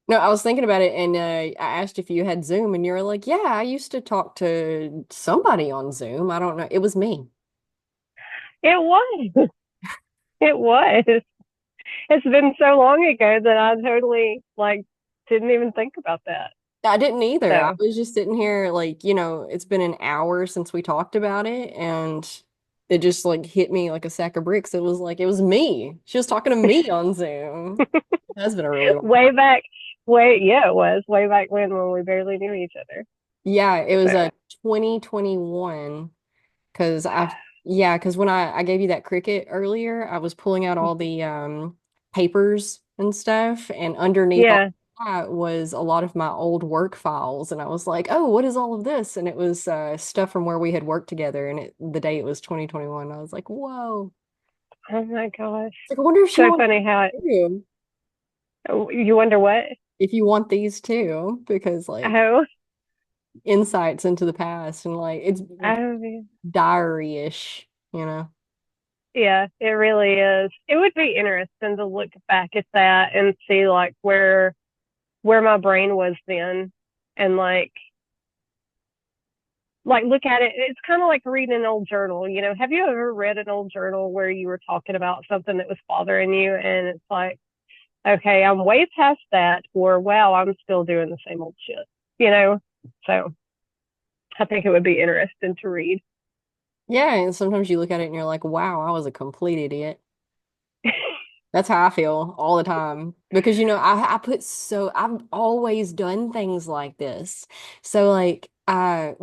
No, I was thinking about it and I asked if you had Zoom and you were like, yeah, I used to talk to somebody on Zoom. I don't know. It was me. It was. It was. It's been so long ago that I totally like didn't even think about that. I didn't either. I So, was just sitting here like, it's been an hour since we talked about it and it just like hit me like a sack of bricks. It was like it was me. She was talking to me on Zoom. That's been a really long way time. back, yeah, it was way back when we barely knew each other. Yeah, it was So, a 2021 because because when I gave you that cricket earlier, I was pulling out all the papers and stuff, and underneath all yeah. that was a lot of my old work files, and I was like, "Oh, what is all of this?" And it was stuff from where we had worked together, and the day it was 2021. I was like, "Whoa!" Oh my gosh. It's like I wonder if she So wants funny how too, you wonder what? if you want these too, because like Oh, insights into the past and like it's oh, diary-ish, you know. yeah, it really is. It would be interesting to look back at that and see like where my brain was then and like look at it. It's kind of like reading an old journal. Have you ever read an old journal where you were talking about something that was bothering you and it's like, okay, I'm way past that, or wow, I'm still doing the same old shit, you know? So I think it would be interesting to read. Yeah, and sometimes you look at it and you're like, wow, I was a complete idiot. That's how I feel all the time. Because, I've always done things like this. So, like,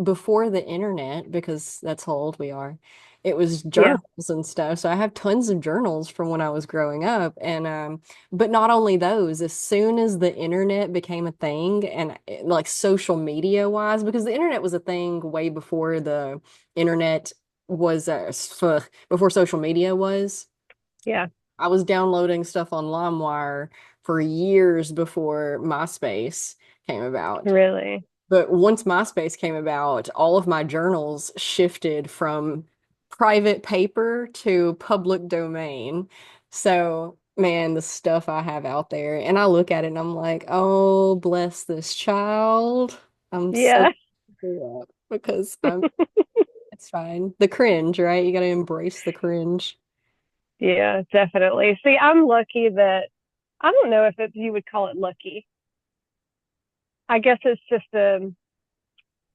before the internet, because that's how old we are, it was Yeah, journals and stuff. So I have tons of journals from when I was growing up. And, but not only those, as soon as the internet became a thing and like social media wise, because the internet was a thing way before the internet was, before social media was. yeah, I was downloading stuff on LimeWire for years before MySpace came about. really. But once MySpace came about, all of my journals shifted from private paper to public domain. So, man, the stuff I have out there, and I look at it and I'm like, oh, bless this child. I'm so Yeah, screwed up because it's fine. The cringe, right? You got to embrace the cringe. yeah, definitely. See, I'm lucky that I don't know if you would call it lucky. I guess it's just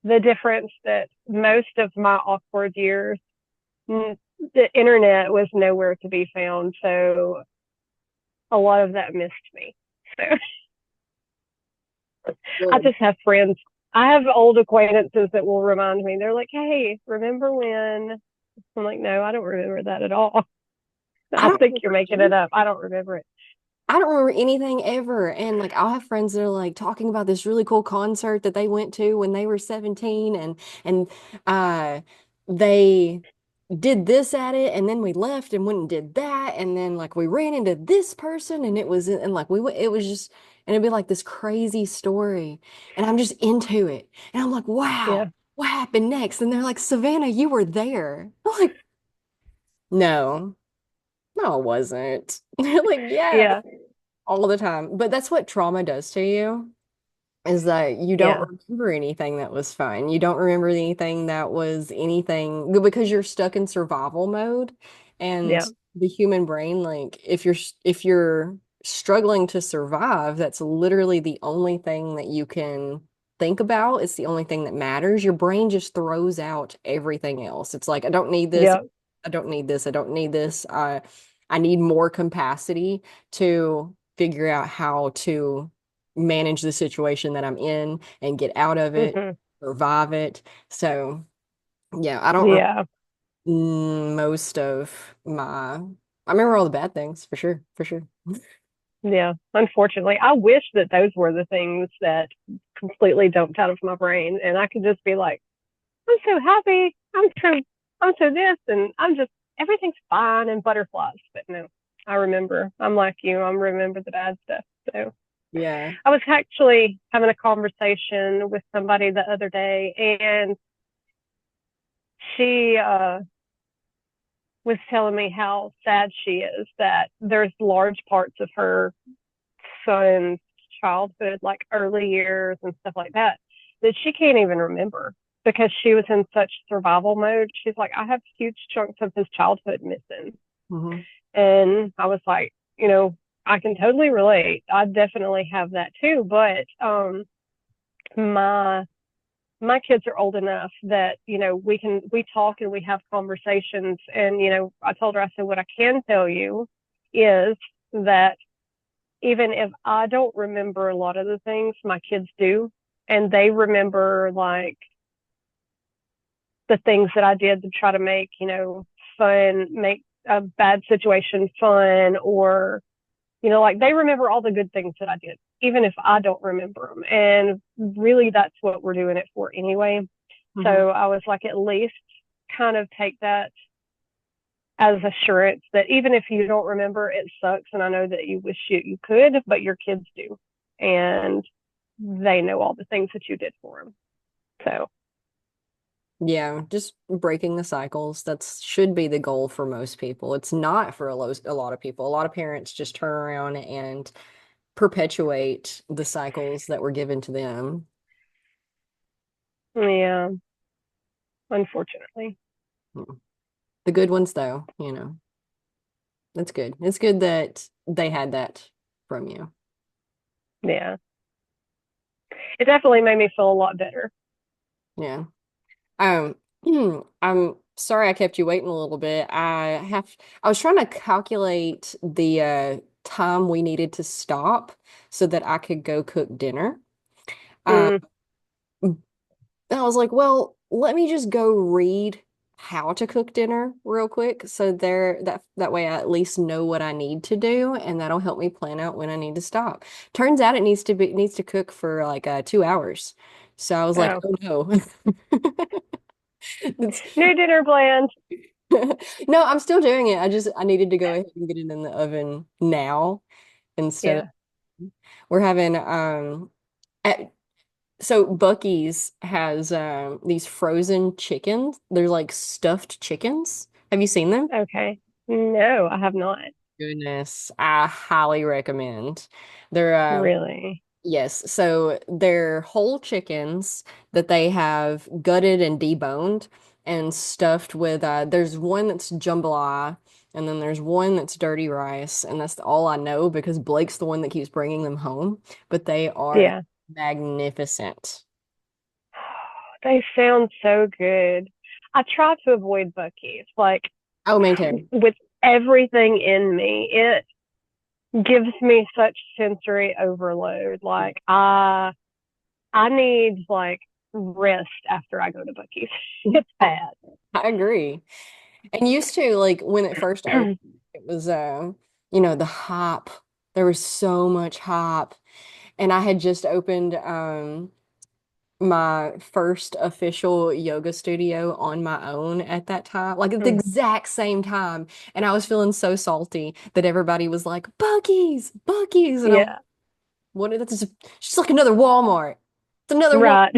the difference that most of my awkward years, the internet was nowhere to be found. So a lot of that missed me. So I Good. just have friends. I have old acquaintances that will remind me. They're like, "Hey, remember when?" I'm like, "No, I don't remember that at all. I I don't think you're remember making it up. I don't remember it." I don't remember anything ever. And like I'll have friends that are like talking about this really cool concert that they went to when they were 17 and uh they did this at it and then we left and went and did that and then like we ran into this person and it was and like we went it was just and it'd be like this crazy story and I'm just into it. And I'm like, Yeah, wow, what happened next? And they're like, Savannah, you were there. I'm like, no, no, it wasn't. They're like, yeah, yeah, all the time. But that's what trauma does to you, is that you don't yeah, remember anything that was fun. You don't remember anything that was anything because you're stuck in survival mode. And yeah. the human brain, like if you're struggling to survive, that's literally the only thing that you can think about. It's the only thing that matters. Your brain just throws out everything else. It's like, I don't need this. Yeah. I don't need this. I don't need this. I need more capacity to figure out how to manage the situation that I'm in and get out of it, Hmm. survive it. So, yeah, I don't Yeah. most of my, I remember all the bad things for sure, for sure. Yeah. Unfortunately, I wish that those were the things that completely dumped out of my brain and I could just be like, I'm so happy. I'm so this and I'm just everything's fine and butterflies. But no, I remember. I'm like you, I remember the bad stuff. So Yeah. I was actually having a conversation with somebody the other day and she was telling me how sad she is that there's large parts of her son's childhood, like early years and stuff like that, that she can't even remember because she was in such survival mode. She's like, I have huge chunks of his childhood missing. Hmm. And I was like, I can totally relate. I definitely have that too. But my my kids are old enough that we talk and we have conversations. And I told her, I said, what I can tell you is that even if I don't remember a lot of the things, my kids do, and they remember like the things that I did to try to make make a bad situation fun, or like they remember all the good things that I did, even if I don't remember them. And really, that's what we're doing it for anyway. Hmm. So I was like, at least kind of take that as assurance that even if you don't remember, it sucks. And I know that you wish you could, but your kids do. And they know all the things that you did for them. So, Yeah, just breaking the cycles. That should be the goal for most people. It's not for a lot of people. A lot of parents just turn around and perpetuate the cycles that were given to them. yeah, unfortunately. Mm. The good ones, though, that's good. It's good that they had that from you. Yeah. It definitely made me feel a lot better. Yeah. Um, I'm sorry I kept you waiting a little bit. I was trying to calculate the time we needed to stop so that I could go cook dinner. Uh, Mm, I was like, well, let me just go read how to cook dinner real quick so that way I at least know what I need to do and that'll help me plan out when I need to stop. Turns out it needs to cook for like 2 hours. So I was like, oh, oh no. It's, new dinner plans. no, I'm still doing it. I needed to go ahead and get it in the oven now instead of Yeah. we're having at so Bucky's has these frozen chickens. They're like stuffed chickens. Have you seen them? Okay. No, I have not. Goodness, I highly recommend. They're Really. yes, so they're whole chickens that they have gutted and deboned and stuffed with there's one that's jambalaya and then there's one that's dirty rice and that's all I know because Blake's the one that keeps bringing them home, but they are Yeah. magnificent. They sound so good. I try to avoid Buc-ee's. Like, Oh, me too. with everything in me, it gives me such sensory overload. Like, I need like rest after I go to Buc-ee's. It's I, bad. I agree. And used to like when it first opened, it was the hop. There was so much hop. And I had just opened my first official yoga studio on my own at that time, like at the exact same time. And I was feeling so salty that everybody was like, Bucky's, Bucky's. And I'm like, Yeah. what? That's just like another Walmart. It's another Walmart. Right.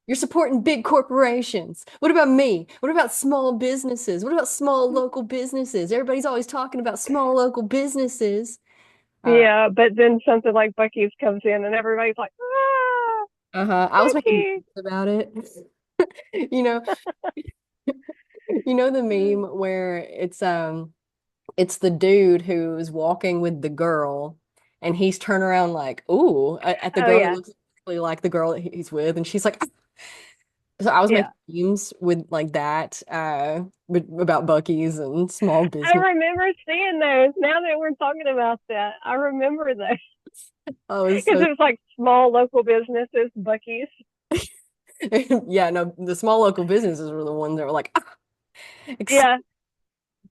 You're supporting big corporations. What about me? What about small businesses? What about small local businesses? Everybody's always talking about small local businesses. Uh, Yeah. But then something like Buc-ee's comes in and everybody's like, ah, I was making Buc-ee's. memes about it. You know, you know the meme where it's the dude who's walking with the girl and he's turned around like, ooh, at the Oh, girl that yeah. looks exactly like the girl that he's with, and she's like, "Ah." So I was Yeah. making memes with like that, about Bucky's and small I business. remember seeing those. Now that we're talking about that, I remember those I was because so it was like small local businesses, Buc-ee's. yeah, no, the small local businesses were the ones that were like, "Ah," Yeah.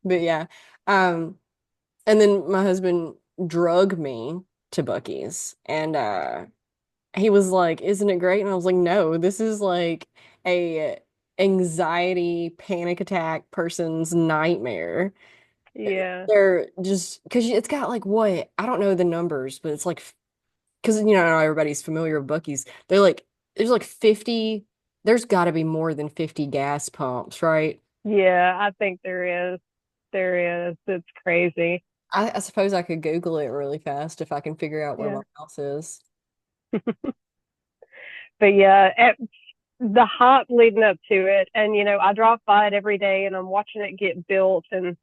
but yeah. Um, and then my husband drug me to Bucky's and he was like, "Isn't it great?" And I was like, "No, this is like a anxiety panic attack person's nightmare." Yeah. They're just because it's got like what? I don't know the numbers, but it's like because not everybody's familiar with Bucky's. They're like there's like 50, there's got to be more than 50 gas pumps, right? Yeah. I think there is. There is. It's crazy. I suppose I could Google it really fast if I can figure out where my Yeah. house is. But yeah, the hype leading up to it, and I drive by it every day, and I'm watching it get built, and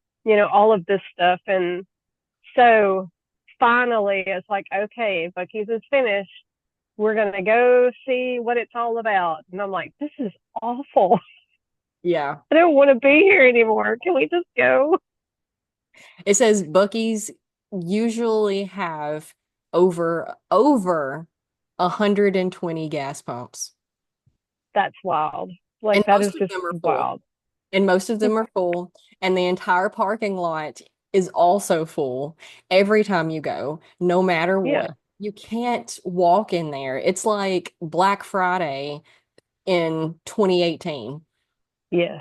all of this stuff, and so finally, it's like, okay, Bucky's is finished. We're gonna go see what it's all about. And I'm like, this is awful. Yeah. I don't want to be here anymore. Can we just go? It says Bucky's usually have over 120 gas pumps. That's wild. And Like that most is of just them are full. wild. And most of them are full. And the entire parking lot is also full every time you go, no matter Yeah. what. You can't walk in there. It's like Black Friday in 2018. Yes.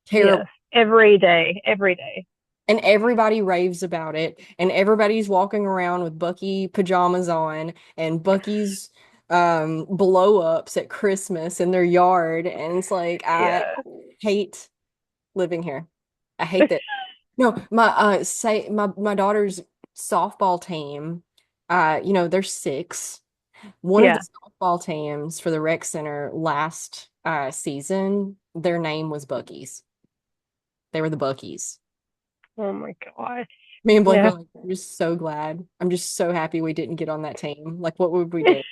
Terrible. Yes. Every day. Every day. And everybody raves about it. And everybody's walking around with Bucky pajamas on and Bucky's blow ups at Christmas in their yard. And it's like, I Yeah. hate living here. I hate that. No, my daughter's softball team, they're six. One of the Yeah. softball teams for the rec center last season, their name was Bucky's. They were the Buckies. Oh my gosh. Me and Blake are Yeah. like, I'm just so glad. I'm just so happy we didn't get on that team. Like, what would we do?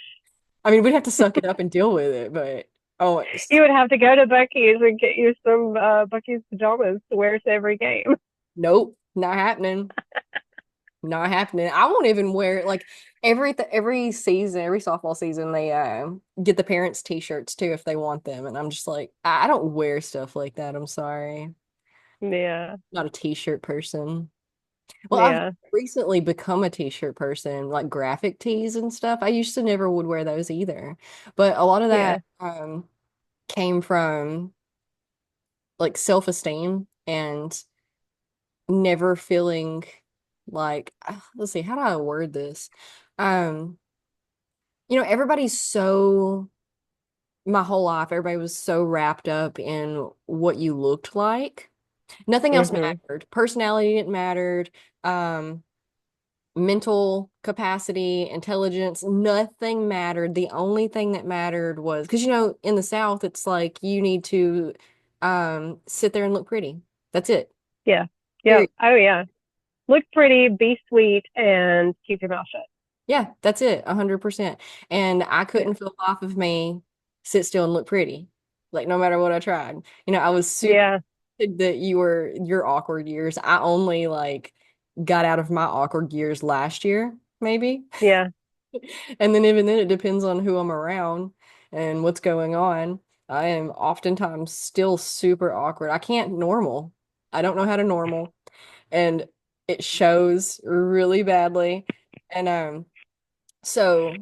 I mean, we'd have to suck it up and deal with it, but oh, You would have to go to Bucky's and get you some Bucky's pajamas to wear to every game. nope, not happening. Not happening. I won't even wear like every season, every softball season, they get the parents' t-shirts too if they want them, and I'm just like, I don't wear stuff like that. I'm sorry, Yeah. not a t-shirt person. Well, I've Yeah. recently become a t-shirt person, like graphic tees and stuff. I used to never would wear those either, but a lot of Yeah. that came from like self-esteem and never feeling like let's see, how do I word this? Um, everybody's so my whole life, everybody was so wrapped up in what you looked like. Nothing else Mhm. mattered. Personality didn't matter. Um, mental capacity, intelligence, nothing mattered. The only thing that mattered was because in the South, it's like you need to sit there and look pretty. That's it. Yeah. Yeah. Period. Oh yeah. Look pretty, be sweet, and keep your mouth shut. Yeah, that's it, 100%. And I Yeah. couldn't for the life of me sit still and look pretty, like no matter what I tried. I was super Yeah. that you were your awkward years. I only like got out of my awkward years last year, maybe. Yeah. And then even then, it depends on who I'm around and what's going on. I am oftentimes still super awkward. I can't normal. I don't know how to normal, and it shows really badly. And so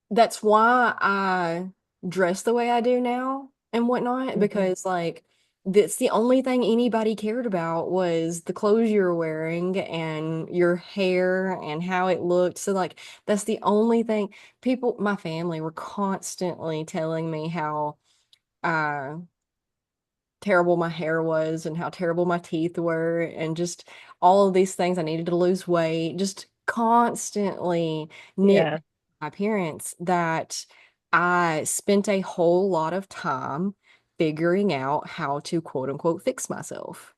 that's why I dress the way I do now and whatnot, Mhm. because like that's the only thing anybody cared about was the clothes you were wearing and your hair and how it looked. So like that's the only thing my family were constantly telling me how uh terrible my hair was and how terrible my teeth were and just all of these things. I needed to lose weight, just constantly Yeah. nitpick my appearance that I spent a whole lot of time figuring out how to quote unquote fix myself,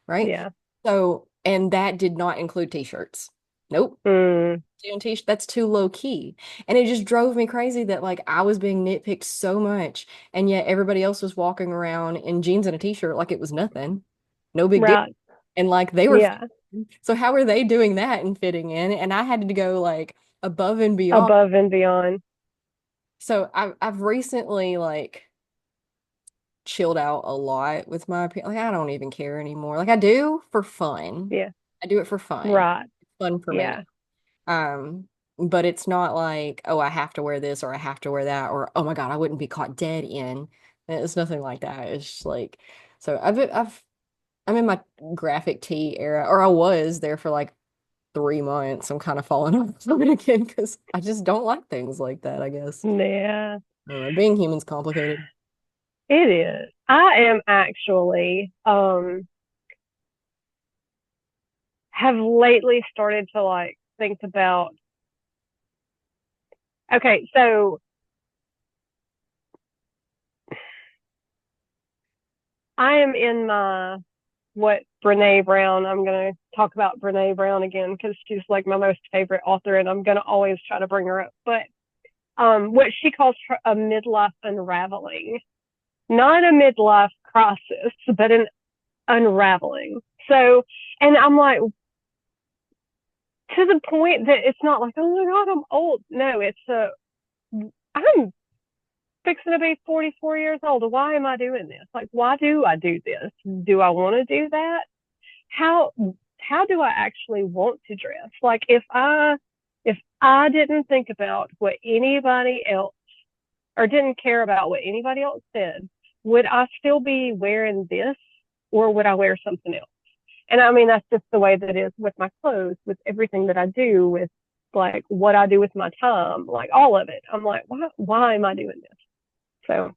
right? Yeah. So, and that did not include t-shirts. Nope. Mm. Doing t that's too low key. And it just drove me crazy that like I was being nitpicked so much and yet everybody else was walking around in jeans and a t-shirt like it was nothing. No big deal. Right. And like they were Yeah. so how are they doing that and fitting in? And I had to go like above and beyond. Above and beyond. So I've recently like chilled out a lot with my like I don't even care anymore. Like I do for fun. Yeah. I do it for fun. Right. It's fun for me. Yeah. But it's not like, oh, I have to wear this or I have to wear that or oh my God, I wouldn't be caught dead in. It's nothing like that. It's just like so I'm in my graphic tee era, or I was there for like 3 months. I'm kind of falling off of it again because I just don't like things like that, I guess. Yeah. I don't know. Being human's complicated. It is. I am actually have lately started to like think about Okay, so I am in my what Brene Brown. I'm gonna talk about Brene Brown again because she's like my most favorite author, and I'm gonna always try to bring her up. But what she calls a midlife unraveling, not a midlife crisis, but an unraveling. So, and I'm like, to the point that it's not like, oh my God, I'm old. No, it's I'm fixing to be 44 years old. Why am I doing this? Like, why do I do this? Do I want to do that? How how do I actually want to dress? Like, if I didn't think about what anybody else or didn't care about what anybody else said, would I still be wearing this or would I wear something else? And I mean, that's just the way that it is with my clothes, with everything that I do, with like what I do with my time, like all of it. I'm like, why am I doing this? So,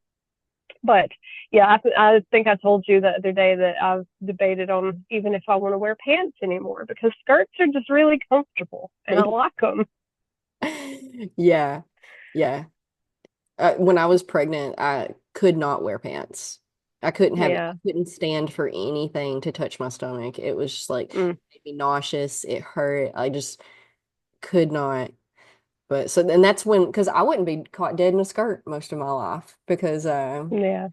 but yeah, I think I told you the other day that I've debated on even if I want to wear pants anymore because skirts are just really comfortable and I like them. Yeah, yeah. When I was pregnant, I could not wear pants. I Yeah. couldn't stand for anything to touch my stomach. It was just like Mm, made me nauseous. It hurt. I just could not. But so and that's when because I wouldn't be caught dead in a skirt most of my life because yeah.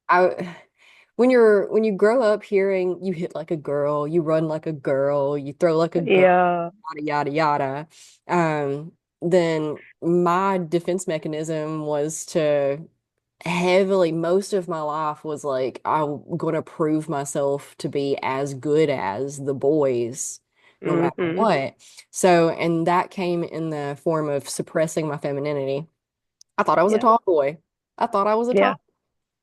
I when you grow up hearing you hit like a girl, you run like a girl, you throw like a girl, Yeah. yada yada yada, then my defense mechanism was to heavily most of my life was like I'm gonna prove myself to be as good as the boys no matter Hmm. what. So and that came in the form of suppressing my femininity. I thought I was a Yeah. tomboy. I thought I was a Yeah. tom.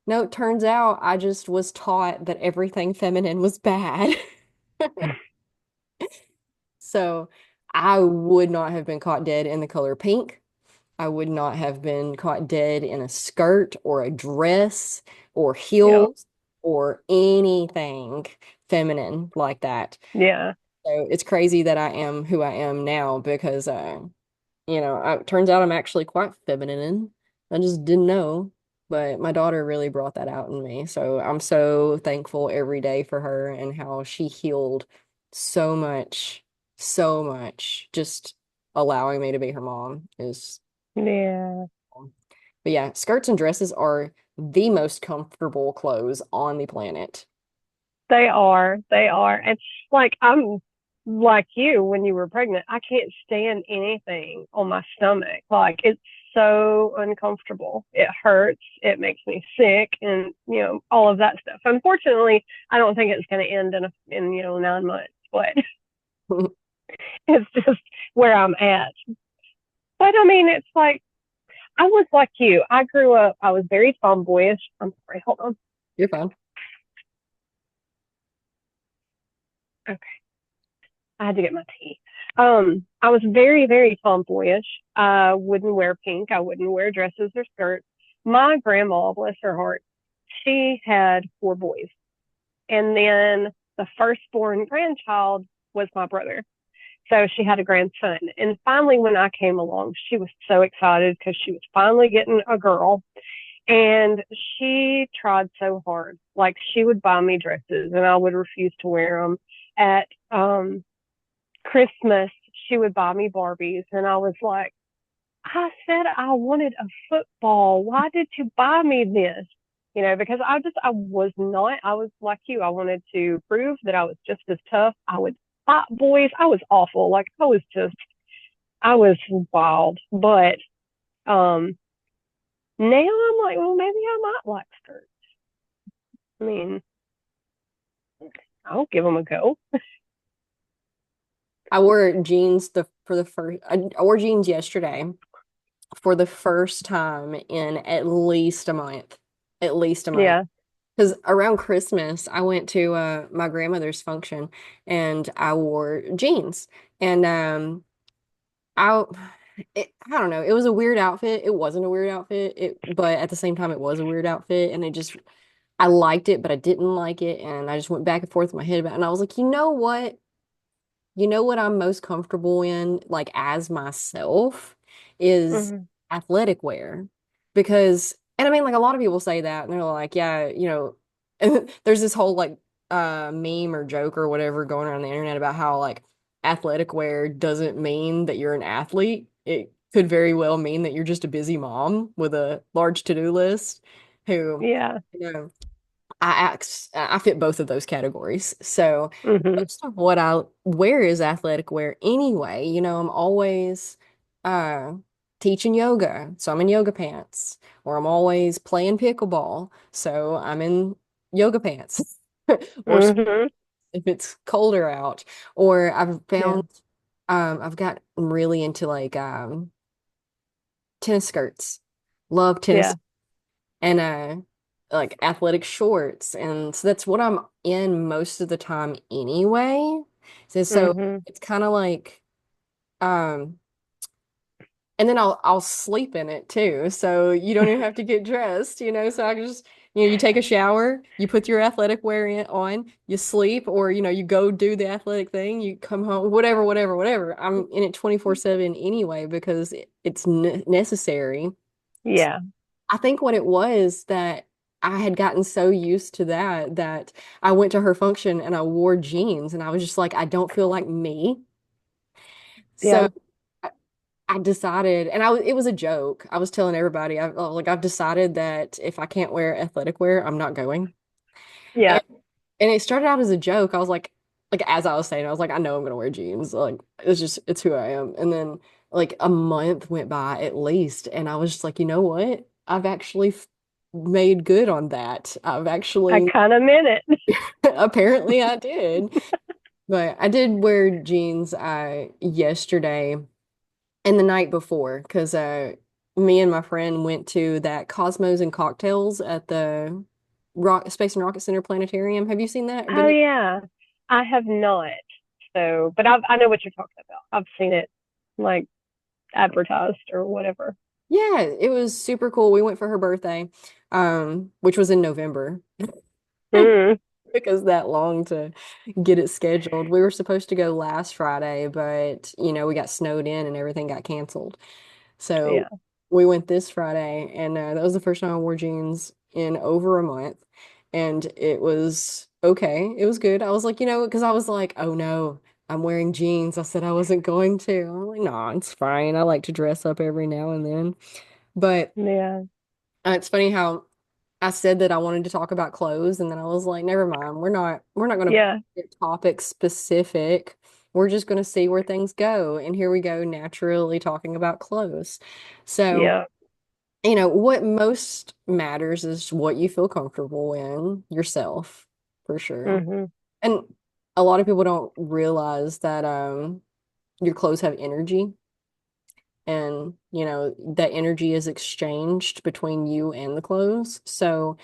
No, it turns out I just was taught that everything feminine was bad. So I would not have been caught dead in the color pink. I would not have been caught dead in a skirt or a dress or Yeah. heels or anything feminine like that. Yeah. So it's crazy that I am who I am now because it turns out I'm actually quite feminine. I just didn't know. But my daughter really brought that out in me. So I'm so thankful every day for her and how she healed so much. Just allowing me to be her mom is. Yeah. But yeah, skirts and dresses are the most comfortable clothes on the planet. They are. They are. And like I'm like you when you were pregnant, I can't stand anything on my stomach. Like it's so uncomfortable. It hurts. It makes me sick and all of that stuff. Unfortunately, I don't think it's going to end in 9 months, but it's just where I'm at. But I mean, it's like I was like you. I grew up, I was very tomboyish. I'm sorry, hold on. You're fine. Okay. I had to get my tea. I was very, very tomboyish. I wouldn't wear pink. I wouldn't wear dresses or skirts. My grandma, bless her heart, she had 4 boys. And then the firstborn grandchild was my brother. So she had a grandson. And finally, when I came along, she was so excited because she was finally getting a girl. And she tried so hard. Like she would buy me dresses and I would refuse to wear them. At Christmas, she would buy me Barbies. And I was like, I said I wanted a football. Why did you buy me this? Because I was not, I was like you. I wanted to prove that I was just as tough. I would fight boys. I was awful. Like I was wild. But um, now I'm like, well, maybe I might like skirts. I mean, I'll give them a go. I wore jeans I wore jeans yesterday for the first time in at least a month. At least a month. Yeah. Because around Christmas, I went to my grandmother's function and I wore jeans. And I I don't know, it was a weird outfit. It wasn't a weird outfit. But at the same time it was a weird outfit and I liked it, but I didn't like it. And I just went back and forth in my head about it. And I was like, you know what? You know what I'm most comfortable in, like as myself, is Hmm. athletic wear because, and I mean, like a lot of people say that and they're like, yeah, there's this whole like meme or joke or whatever going around the internet about how like athletic wear doesn't mean that you're an athlete. It could very well mean that you're just a busy mom with a large to-do list who, Yeah. you know, I fit both of those categories. So Mhm. most of what I wear is athletic wear anyway. I'm always uh teaching yoga, so I'm in yoga pants, or I'm always playing pickleball, so I'm in yoga pants. Or Mhm. if it's colder out, or I've Yeah. found I've got really into like tennis skirts. Love Yeah. tennis and like athletic shorts, and so that's what I'm in most of the time anyway. So Mhm. it's kind of like um and then I'll sleep in it too, so you don't even have to get dressed. So I can just you take a shower, you put your athletic wear on, you sleep, or you go do the athletic thing, you come home, whatever, whatever, whatever. I'm in it 24/7 anyway because it's necessary. Yeah. I think what it was that I had gotten so used to that I went to her function and I wore jeans and I was just like, I don't feel like me. Yeah. So I, I decided, and it was a joke. I was telling everybody, I've decided that if I can't wear athletic wear, I'm not going. Yeah. And, and it started out as a joke. I was like as I was saying, I was like, I know I'm gonna wear jeans. Like it's who I am. And then like a month went by at least, and I was just like, you know what? I've actually made good on that. I've I actually kind of meant it. apparently I did. But I did wear jeans yesterday and the night before because me and my friend went to that Cosmos and Cocktails at the Space and Rocket Center Planetarium. Have you seen that or Oh been there? yeah. I have not. So, but I know what you're talking about. I've seen it like advertised or whatever. Yeah, it was super cool. We went for her birthday, which was in November. Mm. Took us that long to get it scheduled. We were supposed to go last Friday, but we got snowed in and everything got canceled. So Yeah. we went this Friday, and that was the first time I wore jeans in over a month. And it was okay. It was good. I was like, because I was like, oh no, I'm wearing jeans. I said I wasn't going to. I'm like, no, it's fine. I like to dress up every now and then. But Yeah. it's funny how I said that I wanted to talk about clothes, and then I was like, never mind. We're not going to Yeah. get topic specific. We're just going to see where things go. And here we go, naturally talking about clothes. So, Yeah. what most matters is what you feel comfortable in yourself, for sure. Mhm. And a lot of people don't realize that your clothes have energy, and that energy is exchanged between you and the clothes. So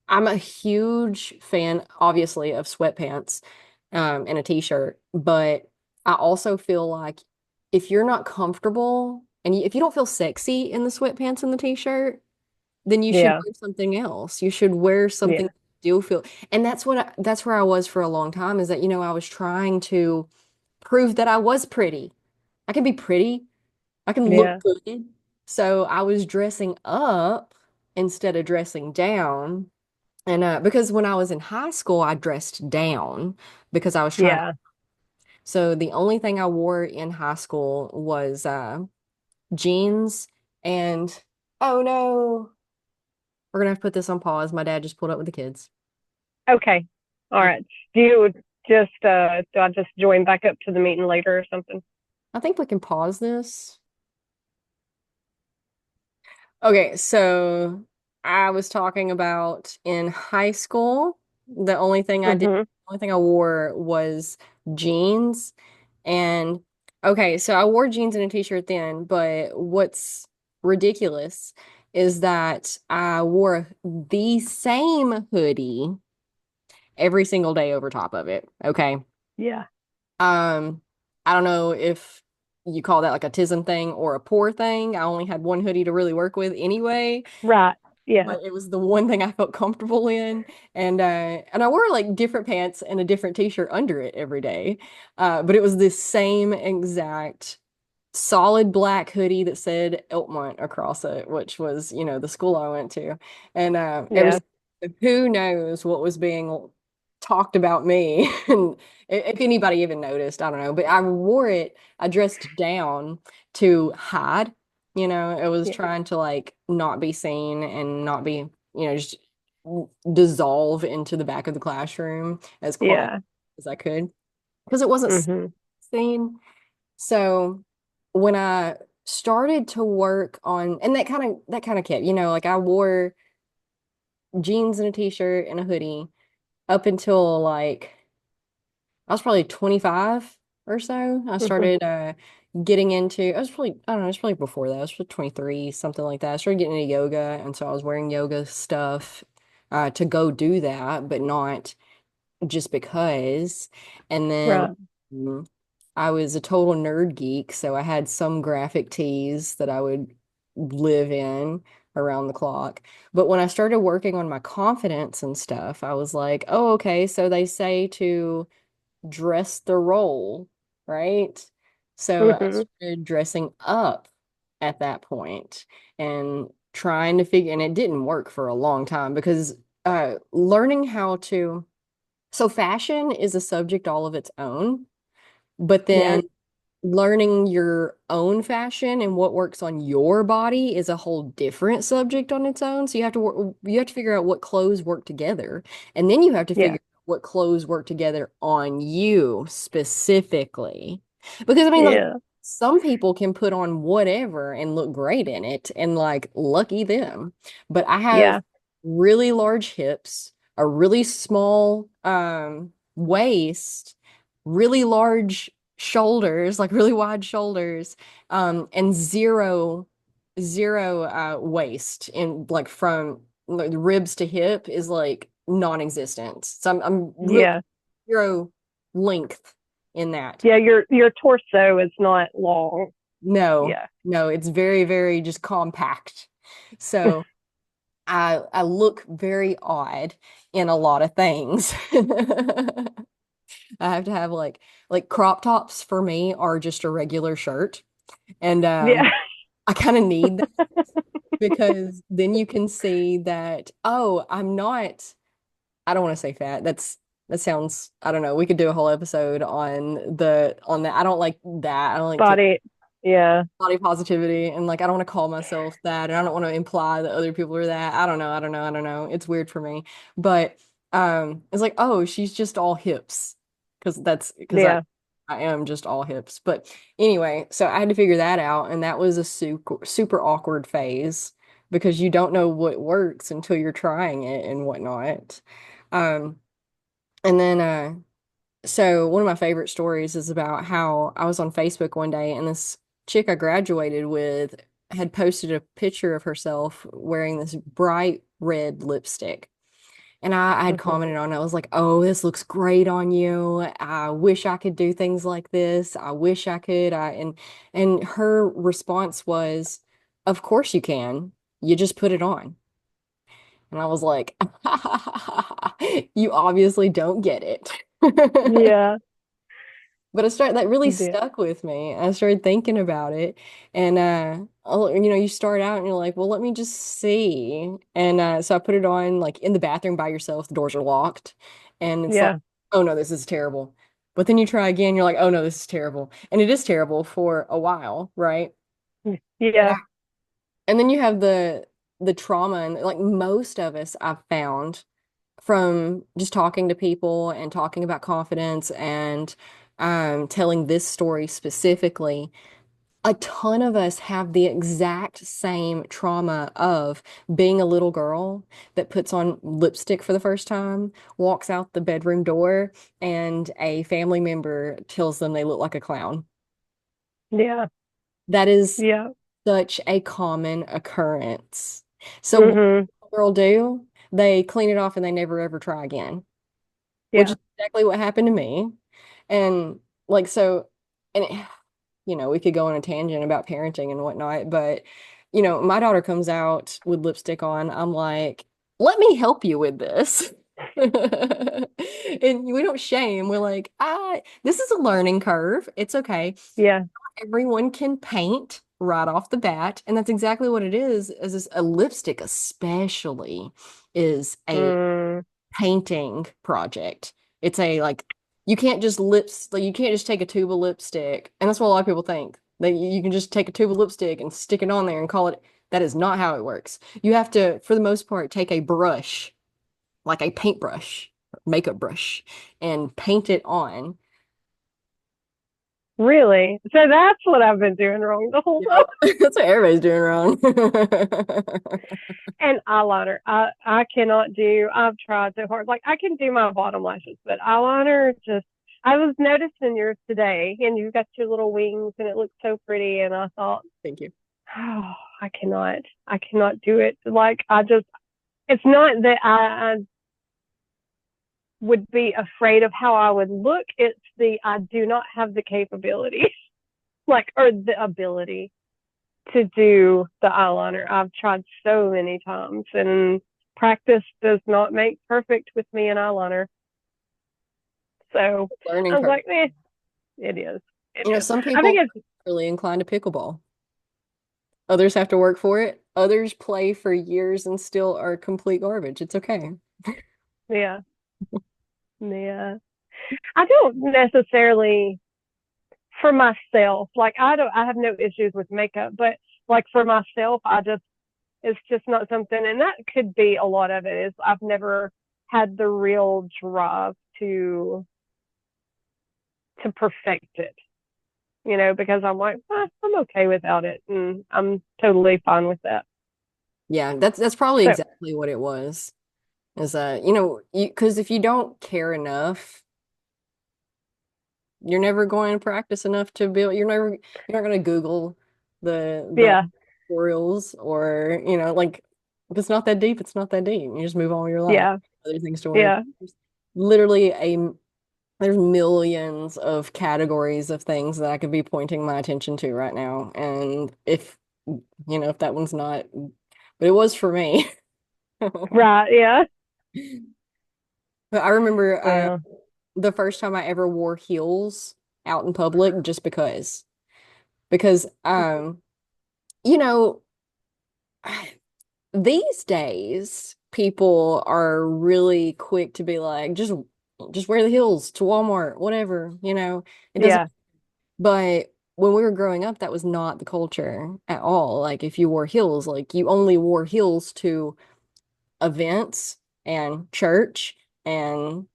I'm a huge fan, obviously, of sweatpants and a t-shirt, but I also feel like if you're not comfortable and if you don't feel sexy in the sweatpants and the t-shirt, then you should Yeah. wear something else. You should wear something Yeah. you do feel. And that's where I was for a long time, is that I was trying to prove that I was pretty. I can be pretty. I can look Yeah. good. So I was dressing up instead of dressing down. And because when I was in high school, I dressed down because I was trying to. Yeah. So the only thing I wore in high school was jeans and oh no, we're gonna have to put this on pause. My dad just pulled up with the kids. Okay. All Yeah. right. Do you just do I just join back up to the meeting later or something? I think we can pause this. Okay, so I was talking about in high school, Mhm. the only thing I wore was jeans. And okay, so I wore jeans and a t-shirt then, but what's ridiculous is that I wore the same hoodie every single day over top of it. Okay. Yeah. Um, I don't know if you call that like a tism thing or a poor thing. I only had one hoodie to really work with anyway, Right. Yeah. but it was the one thing I felt comfortable in. And I wore like different pants and a different t-shirt under it every day. But it was the same exact solid black hoodie that said Elkmont across it, which was, the school I went to. And ever Yeah. since, who knows what was being talked about me. And if anybody even noticed, I don't know. But I wore it, I dressed down to hide. It was Yeah. trying to like not be seen and not be, just dissolve into the back of the classroom as quiet Yeah. as I could because it wasn't Hmm. seen. So when I started to work on, and that kind of kept, like I wore jeans and a t-shirt and a hoodie up until like I was probably 25 or so. I Hmm. started getting into, I don't know, it was probably before that. I was probably 23, something like that. I started getting into yoga, and so I was wearing yoga stuff to go do that, but not just because. And then Right. mm, I was a total nerd geek, so I had some graphic tees that I would live in around the clock. But when I started working on my confidence and stuff, I was like, oh, okay, so they say to dress the role, right? So I Hmm. started dressing up at that point and trying to figure, and it didn't work for a long time because learning how to, so fashion is a subject all of its own, but Yeah. then learning your own fashion and what works on your body is a whole different subject on its own. So you have to figure out what clothes work together, and then you have to Yeah. figure out what clothes work together on you specifically. Because I mean, like Yeah. some people can put on whatever and look great in it, and like lucky them. But I have Yeah. really large hips, a really small waist, really large shoulders, like really wide shoulders, and zero waist in like from like ribs to hip is like non-existent. So I'm really Yeah. zero length in that. Yeah. Your torso is not long. No, Yeah. no, it's very, very just compact. So I look very odd in a lot of things. I have to have like crop tops for me are just a regular shirt. And Yeah. I kind of need that because then you can see that, oh, I'm not, I don't want to say fat. That sounds, I don't know. We could do a whole episode on that. I don't like that. I don't like to Body. Yeah. body positivity and like I don't want to call myself that and I don't want to imply that other people are that. I don't know. It's weird for me. But it's like, oh, she's just all hips. Because Yeah. I am just all hips. But anyway, so I had to figure that out, and that was a super awkward phase because you don't know what works until you're trying it and whatnot. Um and then so one of my favorite stories is about how I was on Facebook one day and this chick I graduated with had posted a picture of herself wearing this bright red lipstick. And I had Hmm. commented on it. I was like, oh, this looks great on you. I wish I could do things like this. I wish I could. And her response was, of course you can. You just put it on. And I was like, you obviously don't get it. Yeah. But that really Yeah. stuck with me. I started thinking about it. And you start out and you're like, well, let me just see. And so I put it on like in the bathroom by yourself, the doors are locked. And it's like, Yeah. oh no, this is terrible. But then you try again, you're like, oh no, this is terrible. And it is terrible for a while, right? And, Yeah. and then you have the trauma, and like most of us I've found from just talking to people and talking about confidence and telling this story specifically, a ton of us have the exact same trauma of being a little girl that puts on lipstick for the first time, walks out the bedroom door, and a family member tells them they look like a clown. Yeah. That is Yeah. such a common occurrence. So what Hmm. does a girl do? They clean it off and they never ever try again, which Yeah. is exactly what happened to me. And like, so, and we could go on a tangent about parenting and whatnot, but my daughter comes out with lipstick on. I'm like, let me help you with this. And we don't shame. We're like, this is a learning curve. It's okay. Yeah. everyone can paint right off the bat, and that's exactly what it is this, a lipstick especially is a Mm, painting project. It's a like you can't just lips like you can't just take a tube of lipstick, and that's what a lot of people think. That you can just take a tube of lipstick and stick it on there and call it. That is not how it works. You have to, for the most part, take a brush, like a paintbrush, makeup brush, and paint it on. really? So that's what I've been doing wrong the whole time. Yep. That's what everybody's doing wrong. And eyeliner, I cannot do. I've tried so hard. Like I can do my bottom lashes, but eyeliner just. I was noticing yours today, and you've got your little wings, and it looks so pretty. And I thought, Thank you. oh, I cannot do it. Like I just, it's not that I would be afraid of how I would look. It's the I do not have the capability, like or the ability to do the eyeliner. I've tried so many times, and practice does not make perfect with me in eyeliner. So Learning I was curve. like, eh, it is. It You know, is. some I think people it's are really inclined to pickleball. Others have to work for it. Others play for years and still are complete garbage. It's okay. yeah, yeah. I don't necessarily for myself. Like I have no issues with makeup, but like for myself, I just it's just not something, and that could be a lot of it. Is I've never had the real drive to perfect it, because I'm like, I'm okay without it, and I'm totally fine with that. Yeah, that's probably So exactly what it was. Is because if you don't care enough, you're never going to practice enough to build. You're not going to Google the yeah, tutorials or, like if it's not that deep, it's not that deep. You just move on with your life. yeah, Other things to worry about. yeah, There's literally there's millions of categories of things that I could be pointing my attention to right now. And if that one's not, but it was for me. right, yeah. But I remember Well, the first time I ever wore heels out in public just because you know these days people are really quick to be like just wear the heels to Walmart, whatever, it doesn't. yeah, But when we were growing up, that was not the culture at all. Like if you wore heels, like you only wore heels to events and church, and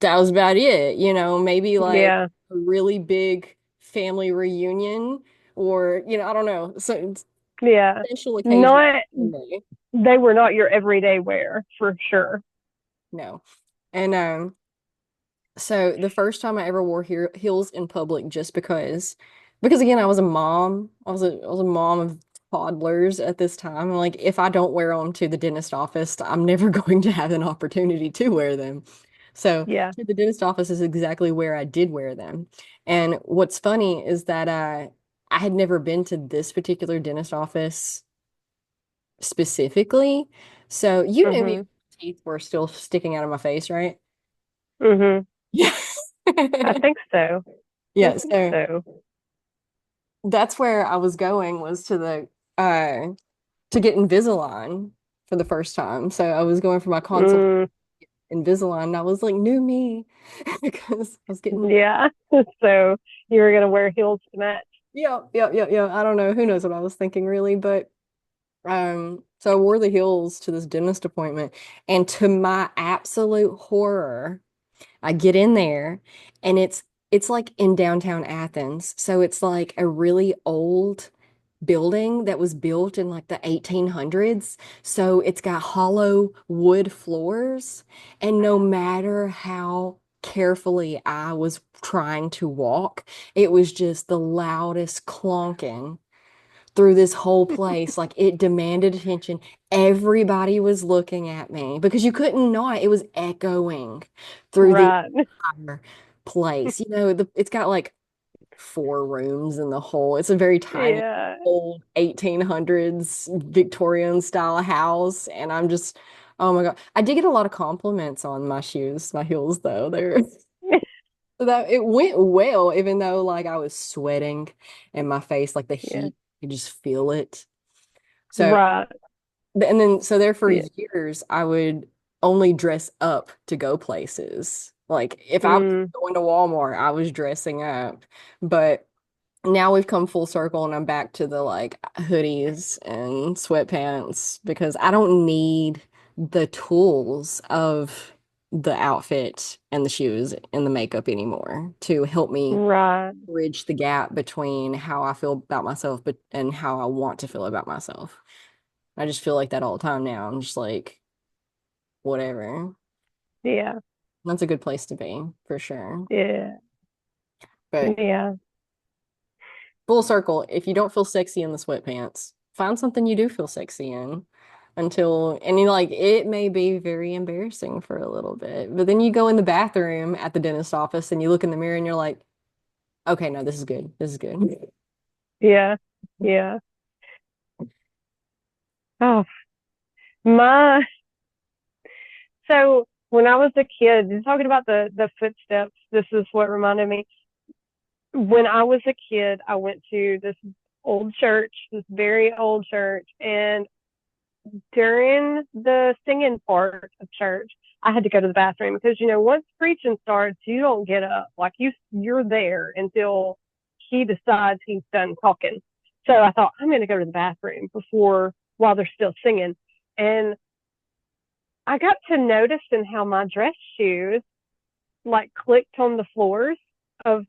that was about it. Maybe like yeah, a really big family reunion, or I don't know. So it's yeah. special occasion. Not Sunday. they were not your everyday wear for sure. No. And so the first time I ever wore heels in public, just because again, I was a mom. I was a mom of toddlers at this time. Like if I don't wear them to the dentist office, I'm never going to have an opportunity to wear them. So Yeah. to the dentist office is exactly where I did wear them. And what's funny is that I had never been to this particular dentist office specifically. So you knew me when Mhm. my teeth were still sticking out of my face, right? Mhm. Yeah. I think so. I Yeah, think so so. that's where I was going, was to get Invisalign for the first time. So I was going for my consult Mm, Invisalign, and I was like, new me, because I was getting, yeah. So you were gonna wear heels to match. yeah, yeah, yeah, yeah. I don't know, who knows what I was thinking really, but so I wore the heels to this dentist appointment, and to my absolute horror, I get in there, and it's like in downtown Athens. So it's like a really old building that was built in like the 1800s. So it's got hollow wood floors. And no matter how carefully I was trying to walk, it was just the loudest clonking through this whole place. Like it demanded attention. Everybody was looking at me because you couldn't not. It was echoing through the Right. entire place. It's got like 4 rooms in the whole. It's a very tiny Yeah. old 1800s Victorian style house, and oh my God. I did get a lot of compliments on my shoes, my heels though. They're So that it went well, even though like I was sweating and my face, like the Yeah. heat, you just feel it. So, Right. and then, so there for Yeah. years, I would only dress up to go places. Like if I was Mm, going to Walmart, I was dressing up. But now we've come full circle and I'm back to the like hoodies and sweatpants because I don't need the tools of the outfit and the shoes and the makeup anymore to help me right. bridge the gap between how I feel about myself but and how I want to feel about myself. I just feel like that all the time now. I'm just like, whatever. Yeah. That's a good place to be for sure. Yeah. But Yeah. full circle, if you don't feel sexy in the sweatpants, find something you do feel sexy in until, and you like, it may be very embarrassing for a little bit, but then you go in the bathroom at the dentist office and you look in the mirror and you're like, okay, no, this is good. This is good. Yeah. Yeah. Oh, my. So when I was a kid, talking about the footsteps, this is what reminded me. When I was a kid, I went to this old church, this very old church, and during the singing part of church, I had to go to the bathroom because once preaching starts, you don't get up. Like you're there until he decides he's done talking. So I thought I'm going to go to the bathroom before while they're still singing, and I got to noticing how my dress shoes like clicked on the floors of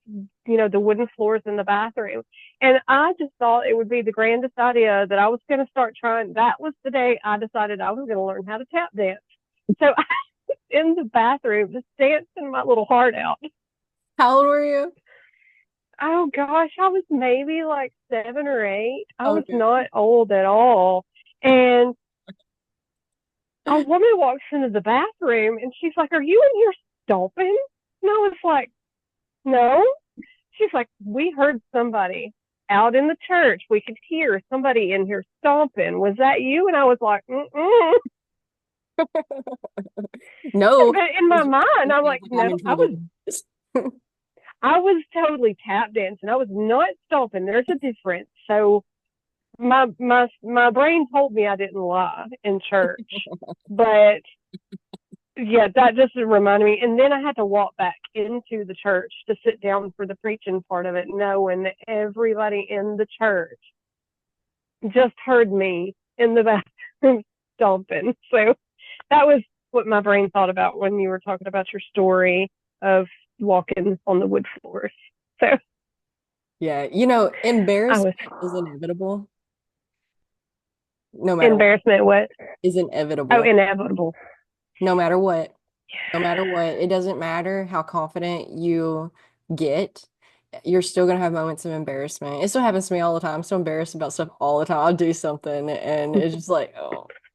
the wooden floors in the bathroom, and I just thought it would be the grandest idea that I was going to start trying. That was the day I decided I was going to learn how to tap dance. So I was in the bathroom just dancing my little heart out. How old were you? Oh gosh, I was maybe like 7 or 8. I was Okay. not old at all. And a woman walks into the bathroom and she's like, "Are you in here stomping?" And I was like, "No." She's like, "We heard somebody out in the church. We could hear somebody in here stomping. Was that you?" And I was like, "Mm-mm." No, But in my mind, it I'm sounds like, like no, I'm in I was trouble. I was totally tap dancing. I was not stomping. There's a difference. So my brain told me I didn't lie in church, but yeah, that just reminded me. And then I had to walk back into the church to sit down for the preaching part of it, knowing that everybody in the church just heard me in the bathroom stomping. So that was what my brain thought about when you were talking about your story of walking on the wood floors. So Yeah, I was embarrassment is inevitable, no matter what, embarrassment. What? is Oh, inevitable, inevitable. no matter what. No matter what, it doesn't matter how confident you get, you're still gonna have moments of embarrassment. It still happens to me all the time. I'm so embarrassed about stuff all the time. I'll do something and it's just like,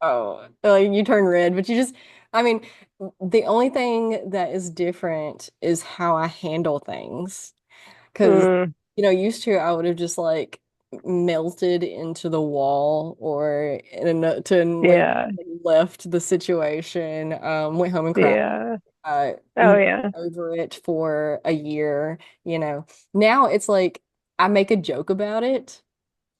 like you turn red, but you just, I mean, the only thing that is different is how I handle things. Because, Mm, used to I would have just like melted into the wall or like yeah, left the situation, went home and cried, yeah. uh, Oh yeah. over it for a year, you know. Now it's like I make a joke about it.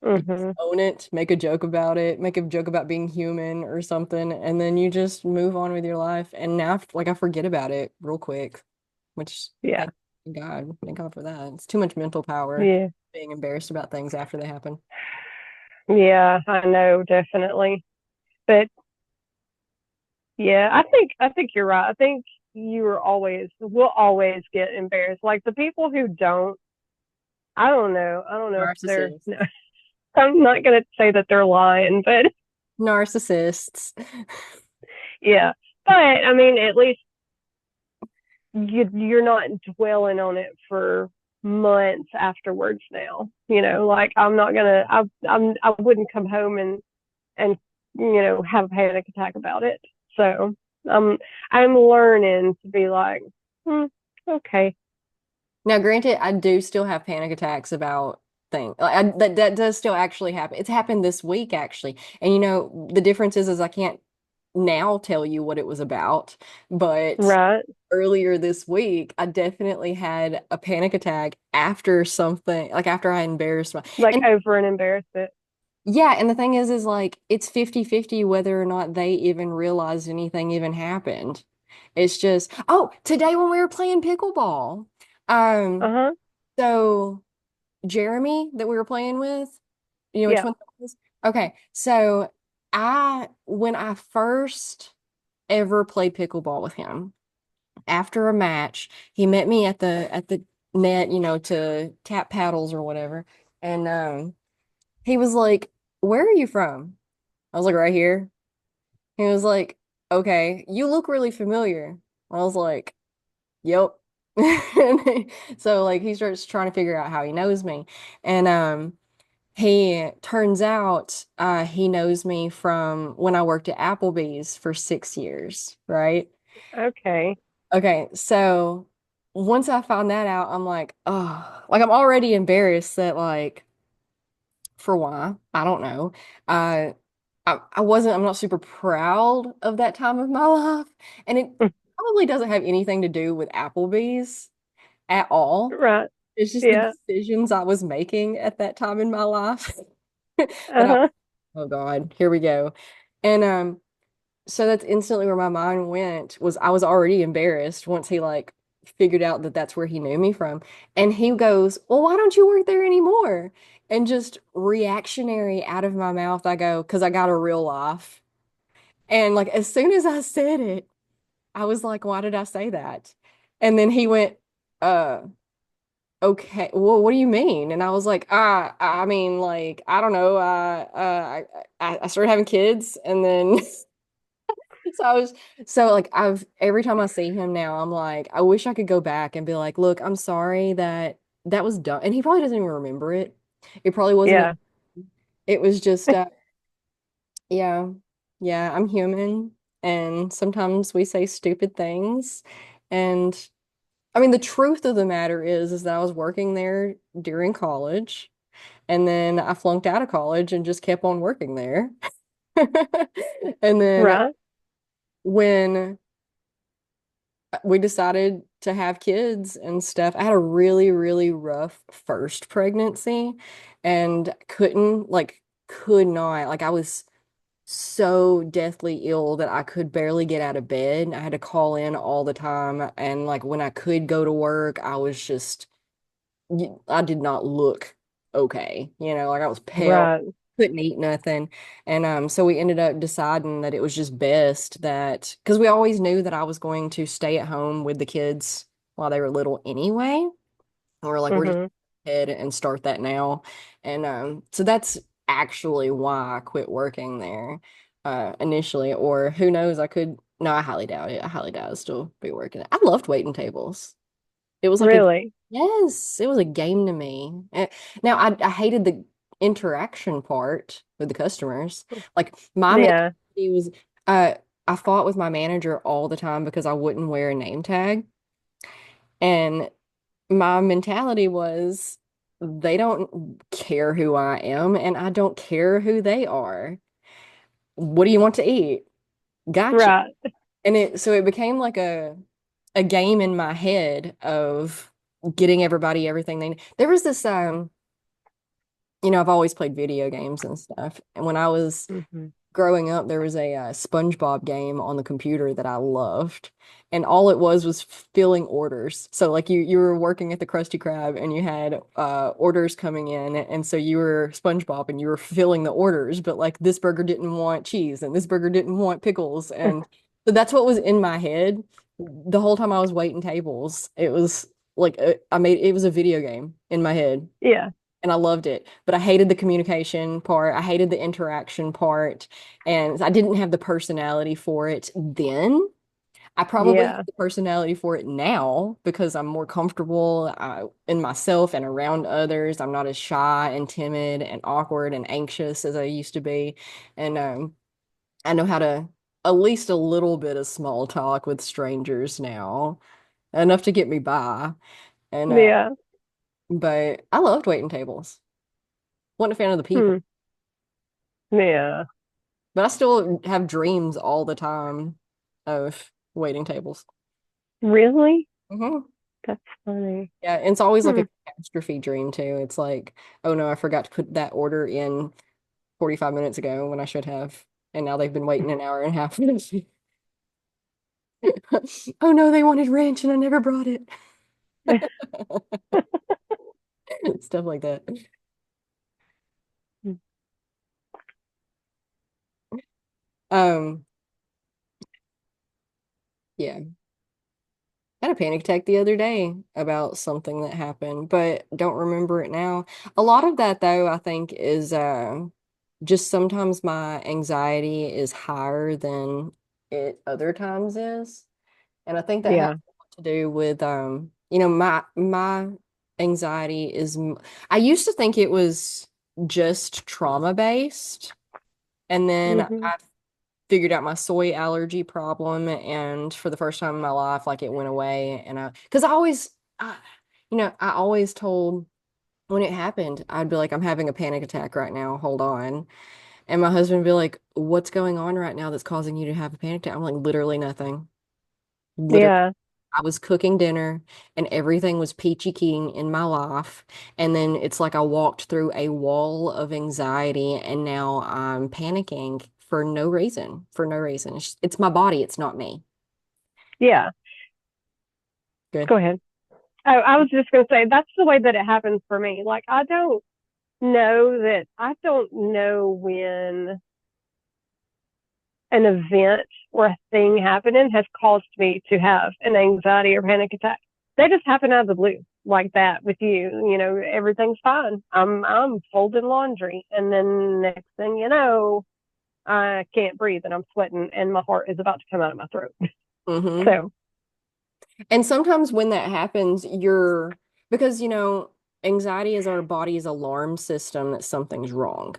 You just Mhm. own it, make a joke about it, make a joke about being human or something, and then you just move on with your life. And now, like, I forget about it real quick, which Yeah. Thank God for that. It's too much mental power Yeah. being embarrassed about things after they happen. Yeah. I know, definitely. But yeah, I think you're right. I think will always get embarrassed. Like the people who don't, I don't know. I don't know if they're. Narcissists. No, I'm not gonna say that they're lying, but Narcissists. yeah. But I mean, at least you're not dwelling on it for months afterwards now. Like I'm not gonna I wouldn't come home and have a panic attack about it. So I'm learning to be like, okay. Now, granted, I do still have panic attacks about things. Like that does still actually happen. It's happened this week actually. And the difference is I can't. now tell you what it was about, but Right. earlier this week, I definitely had a panic attack after something, like after I embarrassed my, Like and over an embarrassment. yeah, and the thing is like it's 50-50 whether or not they even realized anything even happened. It's just, oh, today when we were playing pickleball, um, Uh-huh. so Jeremy that we were playing with, you know which Yeah. one that was? Okay, so when I first ever played pickleball with him, after a match, he met me at the net, to tap paddles or whatever. And he was like, "Where are you from?" I was like, "Right here." He was like, "Okay, you look really familiar." I was like, "Yep." So like he starts trying to figure out how he knows me. And he turns out he knows me from when I worked at Applebee's for 6 years, right? Okay. Okay, so once I found that out, I'm like, oh, like I'm already embarrassed that like for why, I don't know. Uh I'm not super proud of that time of my life. And it probably doesn't have anything to do with Applebee's at all. Right. It's just the Yeah. decisions I was making at that time in my life that I, Uh-huh. oh God, here we go. And so that's instantly where my mind went, was I was already embarrassed once he like figured out that that's where he knew me from. And he goes, "Well, why don't you work there anymore?" And just reactionary out of my mouth, I go, "Because I got a real life." And like as soon as I said it, I was like, "Why did I say that?" And then he went, uh, "Okay, well, what do you mean?" And I was like, I mean, like, I don't know. I started having kids, and then So I was so like I've every time I see him now, I'm like, I wish I could go back and be like, look, I'm sorry that that was done. And he probably doesn't even remember it. It probably wasn't Yeah. it was just yeah. Yeah, I'm human and sometimes we say stupid things. And I mean the truth of the matter is that I was working there during college and then I flunked out of college and just kept on working there. And then Right. when we decided to have kids and stuff. I had a really, really rough first pregnancy and could not, like, I was so deathly ill that I could barely get out of bed. I had to call in all the time. And, like, when I could go to work, I did not look okay. Like I was pale, Right. couldn't eat nothing. And so we ended up deciding that it was just best that because we always knew that I was going to stay at home with the kids while they were little anyway. And we're just Mm-hmm. head and start that now. And so that's actually why I quit working there initially. Or who knows, I could no, I highly doubt it. I highly doubt I'd still be working. I loved waiting tables. It was like a Really? yes, it was a game to me. Now I hated the interaction part with the customers. Like my Yeah. mentality was uh I fought with my manager all the time because I wouldn't wear a name tag. And my mentality was they don't care who I am and I don't care who they are. What do you want to eat? Gotcha. Right. And it became like a game in my head of getting everybody everything they need. There was this I've always played video games and stuff. And when I was Mm-hmm. growing up, there was a SpongeBob game on the computer that I loved. And all it was filling orders. So like you were working at the Krusty Krab and you had orders coming in and so you were SpongeBob and you were filling the orders, but like this burger didn't want cheese and this burger didn't want pickles and so that's what was in my head the whole time I was waiting tables. It was like it was a video game in my head Yeah. and I loved it. But I hated the communication part. I hated the interaction part, and I didn't have the personality for it then. I probably have Yeah. the personality for it now because I'm more comfortable in myself and around others. I'm not as shy and timid and awkward and anxious as I used to be, and I know how to at least a little bit of small talk with strangers now, enough to get me by. And Yeah. but I loved waiting tables. Wasn't a fan of the people. Hmm. Yeah. But I still have dreams all the time of waiting tables. Really? Hmm. That's funny. Yeah, and it's always like Hmm. a catastrophe dream too. It's like, oh no, I forgot to put that order in 45 minutes ago when I should have. And now they've been waiting an hour and a half for this. Oh no, they wanted ranch and I never brought it. Stuff like that. Um, yeah. I had a panic attack the other day about something that happened, but don't remember it now. A lot of that though, I think is just sometimes my anxiety is higher than it other times is. And I think that has Yeah. a lot to do with my anxiety is I used to think it was just trauma based, and then Hmm. I figured out my soy allergy problem, and for the first time in my life, like it went away. And because I always told when it happened, I'd be like, I'm having a panic attack right now, hold on. And my husband would be like, what's going on right now that's causing you to have a panic attack? I'm like, literally nothing. Literally, Yeah. I was cooking dinner and everything was peachy keen in my life. And then it's like I walked through a wall of anxiety and now I'm panicking for no reason, for no reason. It's my body, it's not me. Yeah. Good. Go ahead. Oh, I was just going to say that's the way that it happens for me. Like, I don't know when an event or a thing happening has caused me to have an anxiety or panic attack. They just happen out of the blue, like that with you. You know, everything's fine. I'm folding laundry, and then next thing you know, I can't breathe and I'm sweating, and my heart is about to come out of my throat. Hmm. So, And sometimes when that happens, because, anxiety is our body's alarm system that something's wrong.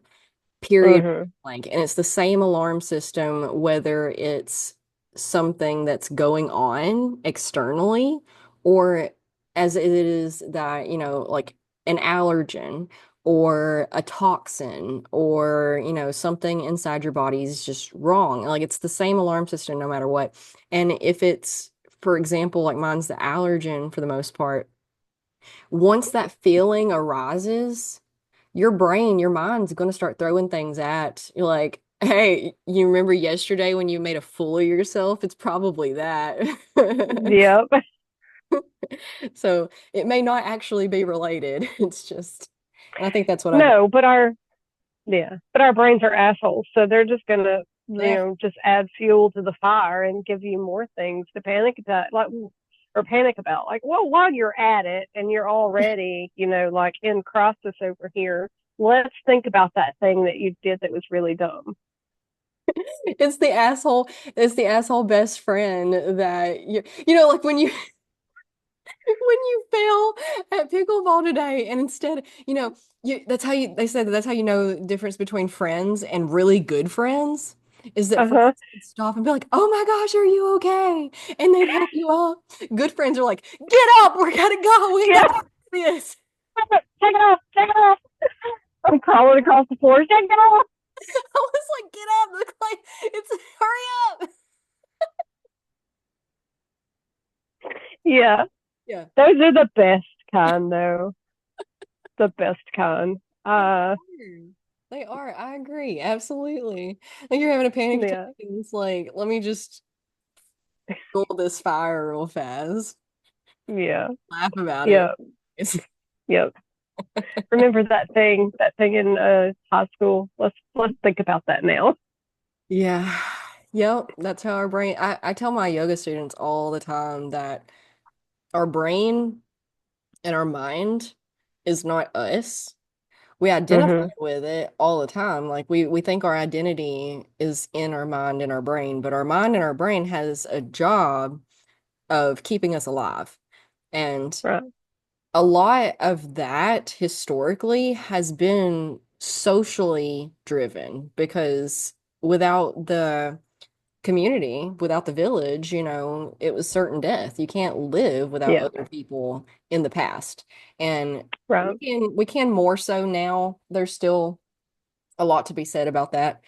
Period hmm, blank. And it's the same alarm system, whether it's something that's going on externally or as it is that, like an allergen or a toxin or, something inside your body is just wrong. Like it's the same alarm system no matter what. And if it's, for example, like mine's the allergen for the most part, once that feeling arises, your brain, your mind's going to start throwing things at you like, hey, you remember yesterday when you made a fool of yourself? It's probably that. yep. So it may not actually be related. It's just, and I think that's what I've been. No, but our brains are assholes, so they're just gonna, Yeah. just add fuel to the fire and give you more things to panic attack, like, or panic about. Like, well, while you're at it and you're already, like in crisis over here, let's think about that thing that you did that was really dumb. It's the asshole best friend that like when you when you fail at pickleball today and instead, they said that's how you know the difference between friends and really good friends is that Uh friends huh. would stop and be like, "Oh my gosh, are you okay?" And they'd help you up. Good friends are like, "Get up, we gotta go. We Yeah. gotta do this." Take it off. Take it off. I'm crawling across the floor. Take it off. I was like, "Get up!" Look like it's hurry up. Yeah. Yeah. Those are the best kind, though. The best kind. They Uh, are. They are. I agree. Absolutely. Like you're having a panic attack yeah. and it's like, let me just go this fire real fast. Yeah. Laugh about it. Yeah. It's, Yep. Remember that thing in high school? Let's think about that now. yeah. Yep. That's how our brain, I tell my yoga students all the time that our brain and our mind is not us. We identify Hmm. with it all the time. Like we think our identity is in our mind and our brain, but our mind and our brain has a job of keeping us alive. And Right. a lot of that historically has been socially driven because without the community, without the village, it was certain death. You can't live without Yeah. other people in the past. And Right. we can more so now. There's still a lot to be said about that.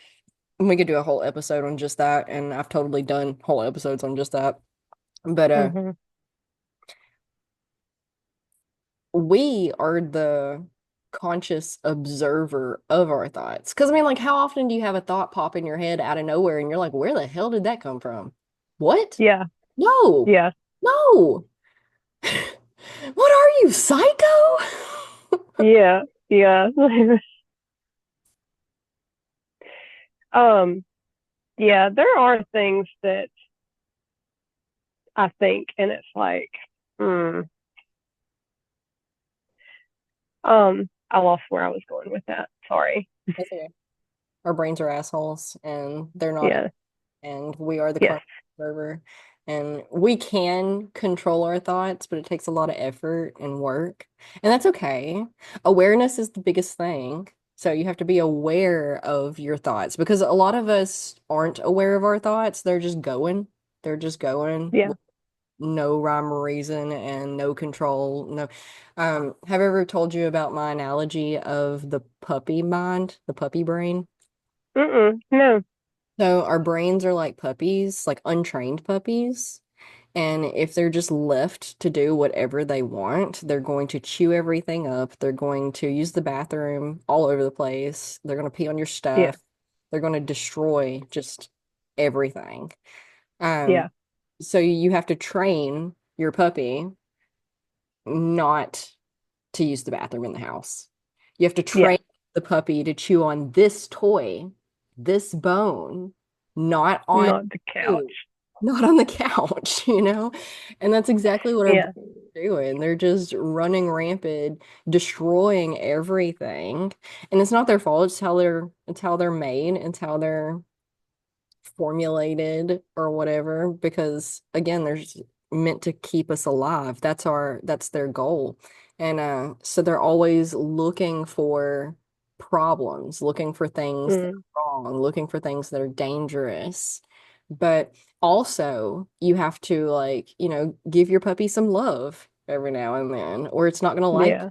We could do a whole episode on just that, and I've totally done whole episodes on just that. But Hmm. we are the conscious observer of our thoughts. Because I mean, like, how often do you have a thought pop in your head out of nowhere and you're like, where the hell did that come from? What? Yeah. No, Yeah. no. What are you, psycho? Yeah. Yeah. um, yeah, there are things that I think, and it's like, hmm, I lost where I was going with that. Sorry. That's okay. Our brains are assholes and they're not, Yeah. and we are the Yes. conscious observer. And we can control our thoughts, but it takes a lot of effort and work. And that's okay. Awareness is the biggest thing. So you have to be aware of your thoughts because a lot of us aren't aware of our thoughts. They're just going. They're just going Yeah. with no rhyme or reason and no control. No. Have I ever told you about my analogy of the puppy mind, the puppy brain? Mm-mm. No. So our brains are like puppies, like untrained puppies. And if they're just left to do whatever they want, they're going to chew everything up. They're going to use the bathroom all over the place. They're going to pee on your Yeah. stuff. They're going to destroy just everything. Um, Yeah. so you have to train your puppy not to use the bathroom in the house. You have to Yeah. train the puppy to chew on this toy, this bone, not on Not the food, couch. not on the couch, you know? And that's exactly what our Yeah. brains are doing. They're just running rampant, destroying everything. And it's not their fault. It's how they're made. It's how they're formulated or whatever because again they're just meant to keep us alive. That's their goal. And so they're always looking for problems, looking for things that Mm. are wrong, looking for things that are dangerous. But also you have to, like, give your puppy some love every now and then or it's not going to like Yeah.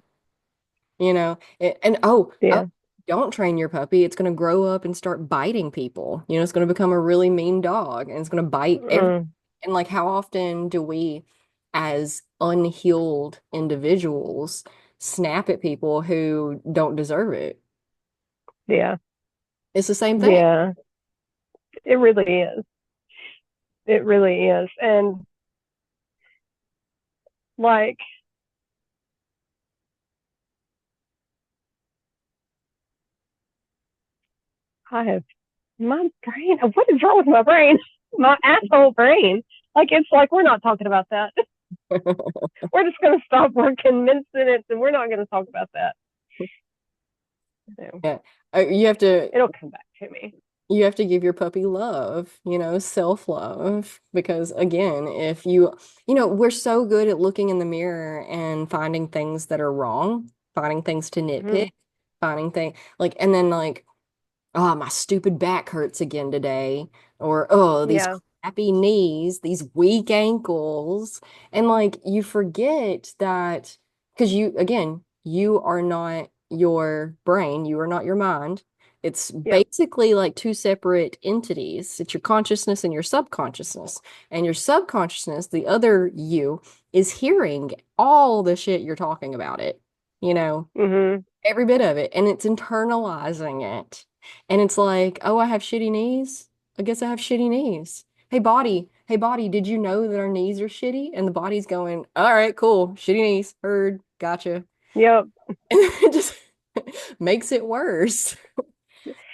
and oh, Yeah. don't train your puppy. It's going to grow up and start biting people. It's going to become a really mean dog and it's going to bite every. Mm. And like, how often do we, as unhealed individuals, snap at people who don't deserve it? Yeah. It's the same thing. Yeah. It really is. It really is. And like, I have my brain. What is wrong with my brain? My asshole brain. Like, it's like, we're not talking about that. We're just going to stop working mid-sentence and we're not going to talk about that. So Yeah. You have to it'll come back to me. you have to give your puppy love, self-love. Because again, if we're so good at looking in the mirror and finding things that are wrong, finding things to Hmm. nitpick, finding things like, and then like, oh, my stupid back hurts again today. Or, oh, these Yeah. crappy knees, these weak ankles. And like, you forget that because you are not your brain, you are not your mind. It's Yep. basically like two separate entities. It's your consciousness and your subconsciousness. And your subconsciousness, the other you, is hearing all the shit you're talking about it. You know, Hmm. every bit of it, and it's internalizing it. And it's like, oh, I have shitty knees. I guess I have shitty knees. Hey body, did you know that our knees are shitty? And the body's going, all right, cool, shitty knees, heard, gotcha. Yep. And it just makes it worse.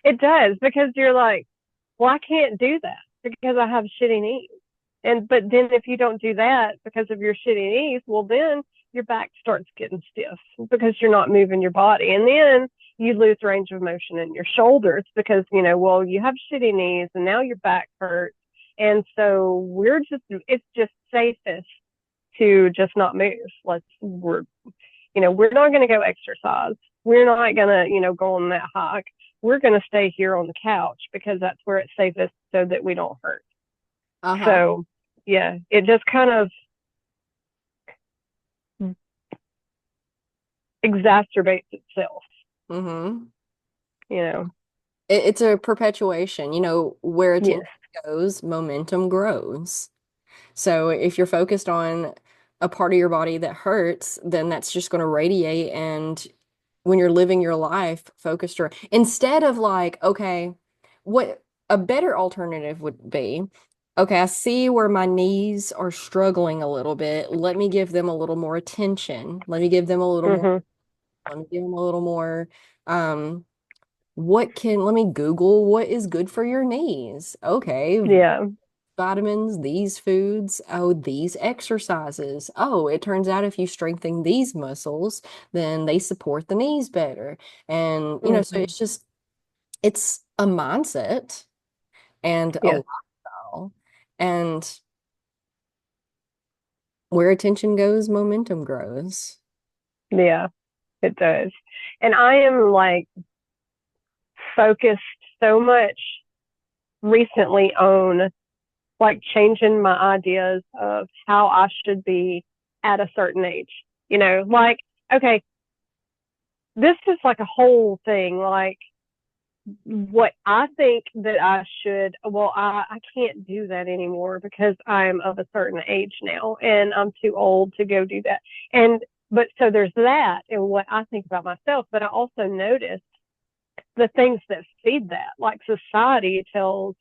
It does, because you're like, well, I can't do that because I have shitty knees. And but then if you don't do that because of your shitty knees, well then your back starts getting stiff because you're not moving your body. And then you lose range of motion in your shoulders because, well, you have shitty knees and now your back hurts. And so it's just safest to just not move. We're not going to go exercise. We're not going to, go on that hike. We're going to stay here on the couch because that's where it's safest so that we don't hurt. Uh-huh. So, yeah, it just kind of exacerbates itself, Mm-hmm. you know. it's a perpetuation. Where attention Yes. goes, momentum grows. So if you're focused on a part of your body that hurts, then that's just going to radiate. And when you're living your life focused, or instead of like, okay, what a better alternative would be, okay, I see where my knees are struggling a little bit. Let me give them a little more attention. Let me give them a little more, Mhm. let me give them a little more, um, let me Google what is good for your knees. Okay, Yeah. vitamins, these foods, oh, these exercises. Oh, it turns out if you strengthen these muscles, then they support the knees better. And, so Mhm. it's a mindset and a Yeah. lifestyle. And where attention goes, momentum grows. Yeah. It does. And I am like focused so much recently on like changing my ideas of how I should be at a certain age. Like, okay, this is like a whole thing. Like, what I think that I should, well, I can't do that anymore because I'm of a certain age now and I'm too old to go do that. But so there's that and what I think about myself, but I also notice the things that feed that. Like society tells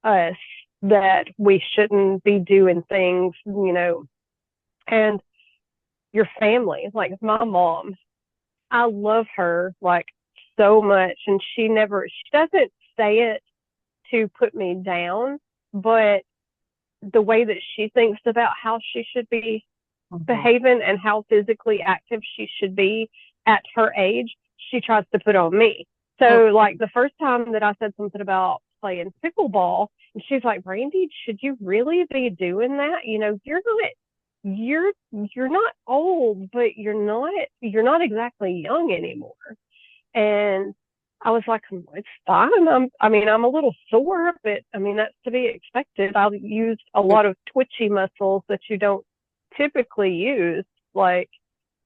us that we shouldn't be doing things, and your family, like my mom, I love her like so much. And she doesn't say it to put me down, but the way that she thinks about how she should be Mhm. behaving and how physically active she should be at her age, she tries to put on me. Mm. So, like the first time that I said something about playing pickleball, and she's like, "Brandy, should you really be doing that? You're not old, but you're not exactly young anymore." And I was like, it's fine. I'm a little sore, but I mean, that's to be expected. I'll use a lot of twitchy muscles that you don't typically use, like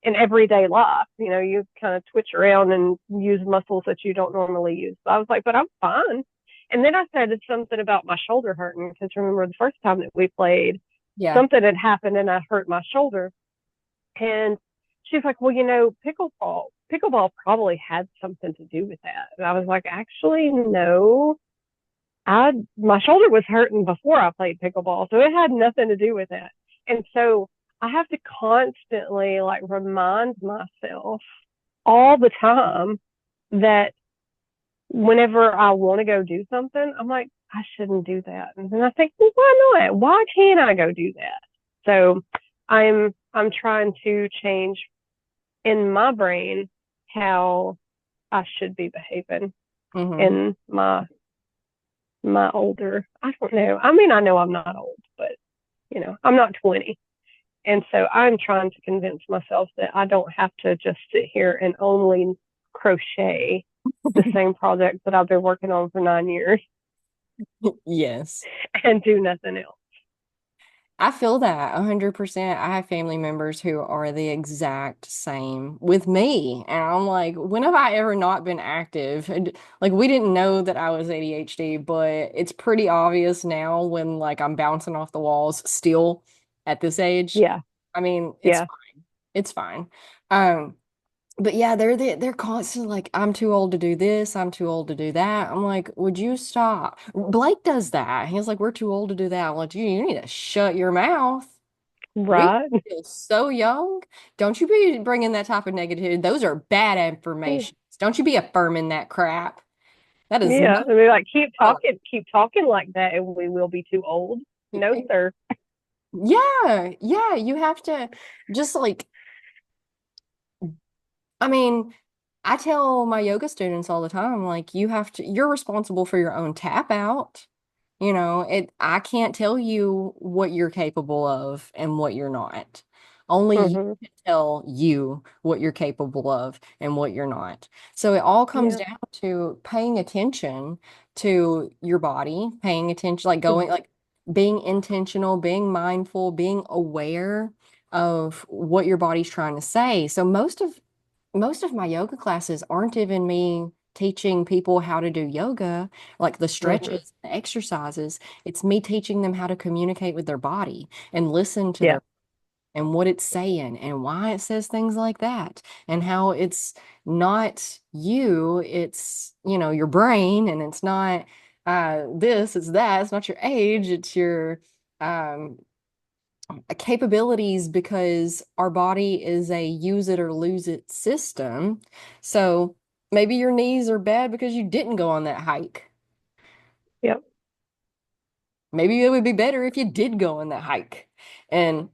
in everyday life. You kind of twitch around and use muscles that you don't normally use. So I was like, but I'm fine. And then I said something about my shoulder hurting because remember the first time that we played, Yeah. something had happened and I hurt my shoulder. And she's like, well, pickleball probably had something to do with that. And I was like, actually, no. My shoulder was hurting before I played pickleball, so it had nothing to do with that. And so I have to constantly like remind myself all the time that whenever I want to go do something, I'm like, I shouldn't do that. And then I think, well, why not? Why can't I go do that? So I'm trying to change in my brain how I should be behaving Hmm. in my older. I don't know. I mean, I know I'm not old, but I'm not 20. And so I'm trying to convince myself that I don't have to just sit here and only crochet the same project that I've been working on for 9 years Yes. and do nothing else. I feel that 100%. I have family members who are the exact same with me. And I'm like, when have I ever not been active? And, like, we didn't know that I was ADHD, but it's pretty obvious now when, like, I'm bouncing off the walls still at this age. Yeah. I mean, it's Yeah. fine. It's fine. Um, but yeah, they're constantly like, I'm too old to do this, I'm too old to do that. I'm like, would you stop? Blake does that. He's like, we're too old to do that. I'm like, you need to shut your mouth. We Right. feel so young. Don't you be bringing that type of negativity. Those are bad affirmations. Don't you be affirming that crap. That is Yeah. not And they're like, development. keep talking like that and we will be too old. No, sir. Yeah, yeah, you have to just like, I mean, I tell my yoga students all the time, like, you're responsible for your own tap out. I can't tell you what you're capable of and what you're not. Only you Hmm. can tell you what you're capable of and what you're not. So it all comes Yeah. down to paying attention to your body, paying attention, Hmm. like being intentional, being mindful, being aware of what your body's trying to say. So most of my yoga classes aren't even me teaching people how to do yoga, like the Hmm. stretches, the exercises. It's me teaching them how to communicate with their body and listen to Yeah. their and what it's saying and why it says things like that and how it's not you, it's, your brain, and it's not this, it's that, it's not your age, it's your um capabilities, because our body is a use it or lose it system. So maybe your knees are bad because you didn't go on that hike. Yep. Maybe it would be better if you did go on that hike. And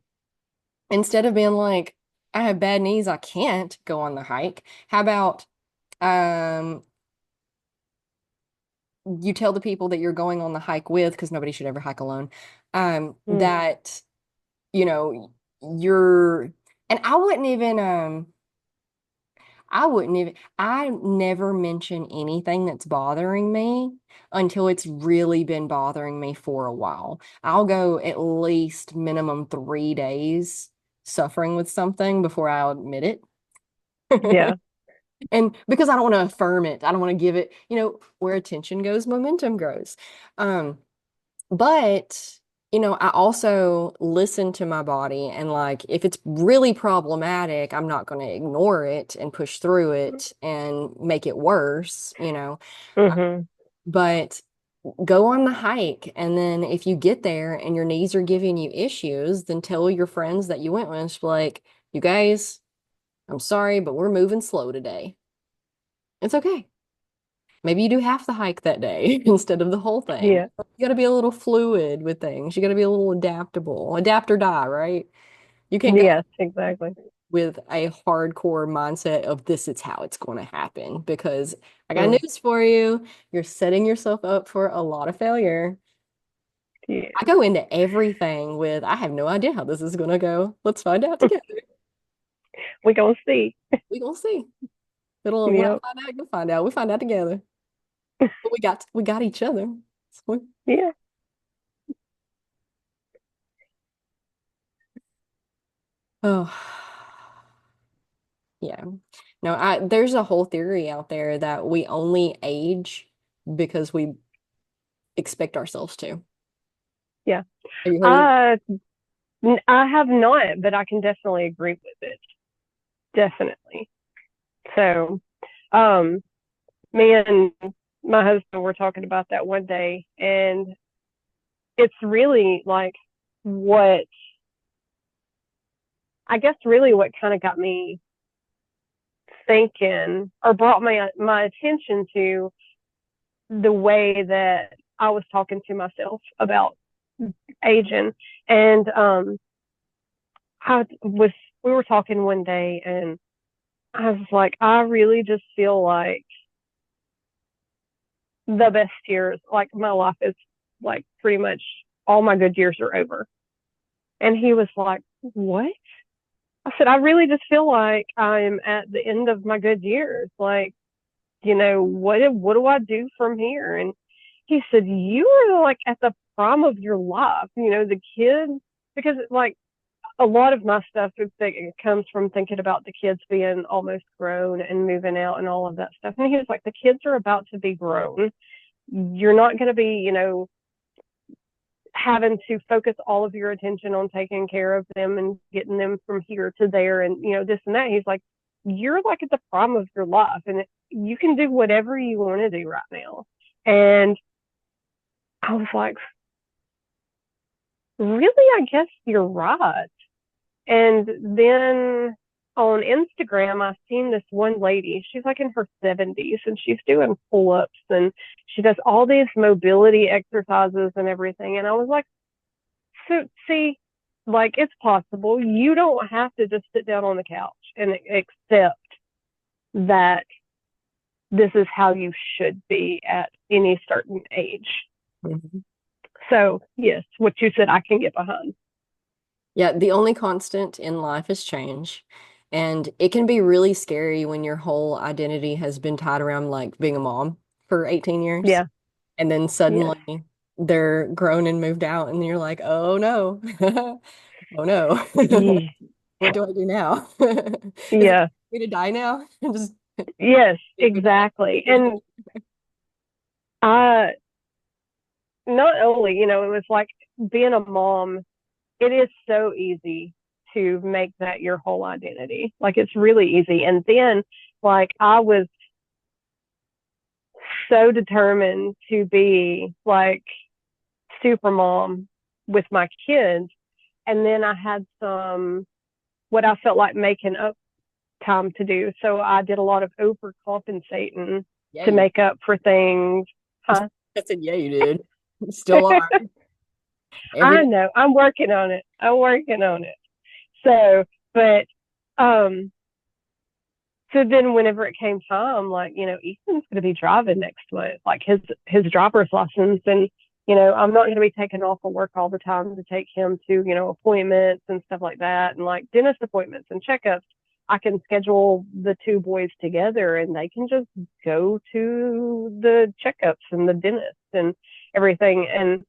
instead of being like, I have bad knees, I can't go on the hike, how about um you tell the people that you're going on the hike with, because nobody should ever hike alone, Mm. that, you know, you're, and I never mention anything that's bothering me until it's really been bothering me for a while. I'll go at least minimum 3 days suffering with something before I'll admit it. Yeah. And because I don't want to affirm it, I don't want to give it, where attention goes, momentum grows. Um, but, I also listen to my body, and like if it's really problematic, I'm not going to ignore it and push through it and make it worse. Uh, Hmm. But go on the hike, and then if you get there and your knees are giving you issues, then tell your friends that you went with, just be like, you guys, I'm sorry, but we're moving slow today. It's okay. Maybe you do half the hike that day instead of the whole thing. Yeah. You got to be a little fluid with things. You got to be a little adaptable. Adapt or die, right? You can't go Yes, exactly. with a hardcore mindset of this is how it's going to happen, because I got Mm. news for you. You're setting yourself up for a lot of failure. I Yeah. go into everything with, I have no idea how this is going to go. Let's find out together. We gonna see. We gonna see. When I Yep. find out, you'll find out. We find out together. But we got each other. So Yeah. oh. Yeah. No, there's a whole theory out there that we only age because we expect ourselves to. Yeah. Have you heard of I I have not, but I can definitely agree with it. Definitely. So, um, me and my husband were talking about that one day, and it's really like what I guess really what kind of got me thinking or brought my attention to the way that I was talking to myself about aging. And I was we were talking one day, and I was like, I really just feel like the best years, like my life is like pretty much all my good years are over. And he was like, what? I said, I really just feel like I'm at the end of my good years. Like, what do I do from here? And he said, you are like at the prime of your life, the kids, because like a lot of my stuff it comes from thinking about the kids being almost grown and moving out and all of that stuff. And he was like, the kids are about to be grown. You're not going to be, having to focus all of your attention on taking care of them and getting them from here to there and, this and that. He's like, you're like at the prime of your life, and you can do whatever you want to do right now. And I was like, really? I guess you're right. And then on Instagram, I've seen this one lady. She's like in her 70s, and she's doing pull ups, and she does all these mobility exercises and everything. And I was like, so see, like it's possible. You don't have to just sit down on the couch and accept that this is how you should be at any certain age. it? So, yes, what you said, I can get behind. Yeah, the only constant in life is change. And it can be really scary when your whole identity has been tied around like being a mom for 18 years. Yeah. And then Yes. suddenly they're grown and moved out, and you're like, oh no. Oh no. Yeah. What do I do now? Is it time Yeah. for me to die now? Just Yes, exactly. And I not only, it was like being a mom, it is so easy to make that your whole identity. Like it's really easy. And then like I was so determined to be like super mom with my kids. And then I had some what I felt like making up time to do. So I did a lot of overcompensating Yeah, to you. make up for things. Huh? I said, yeah, you did. You still are every I day. know. I'm working on it. I'm working on it. So, but um so then whenever it came time, like, Ethan's gonna be driving next month, like his driver's license, and I'm not gonna be taking off of work all the time to take him to, appointments and stuff like that, and like dentist appointments and checkups. I can schedule the two boys together and they can just go to the checkups and the dentist and everything. And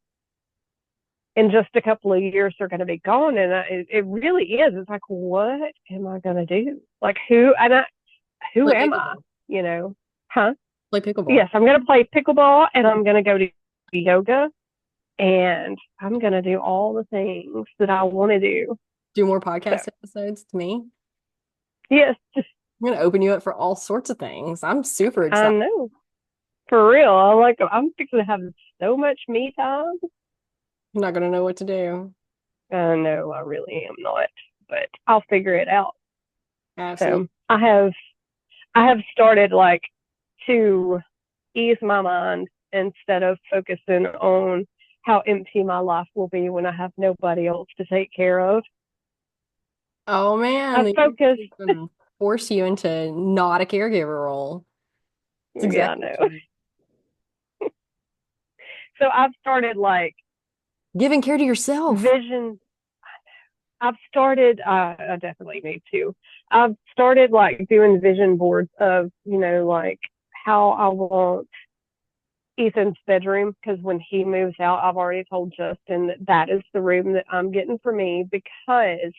in just a couple of years, they're going to be gone. And it really is. It's like, what am I going to do? Like, who Play am I? pickleball. You know, huh? Play pickleball. Yes, I'm going to play pickleball and I'm going to go to yoga and I'm going to do all the things that I want to do. Do more So, podcast episodes to me. yes, I'm gonna open you up for all sorts of things. I'm super I excited. know. For real. I'm fixing to have so much me time. I'm not gonna know what to do. No, I really am not, but I'll figure it out. Absolutely. So I have started like to ease my mind instead of focusing on how empty my life will be when I have nobody else to take care of. Oh man, I the focus, universe is gonna force you into not a caregiver role. It's yeah, I exactly know. what you So I've started like giving care to yourself. vision. I've started, I definitely need to. I've started like doing vision boards of, like how I want Ethan's bedroom because when he moves out, I've already told Justin that that is the room that I'm getting for me because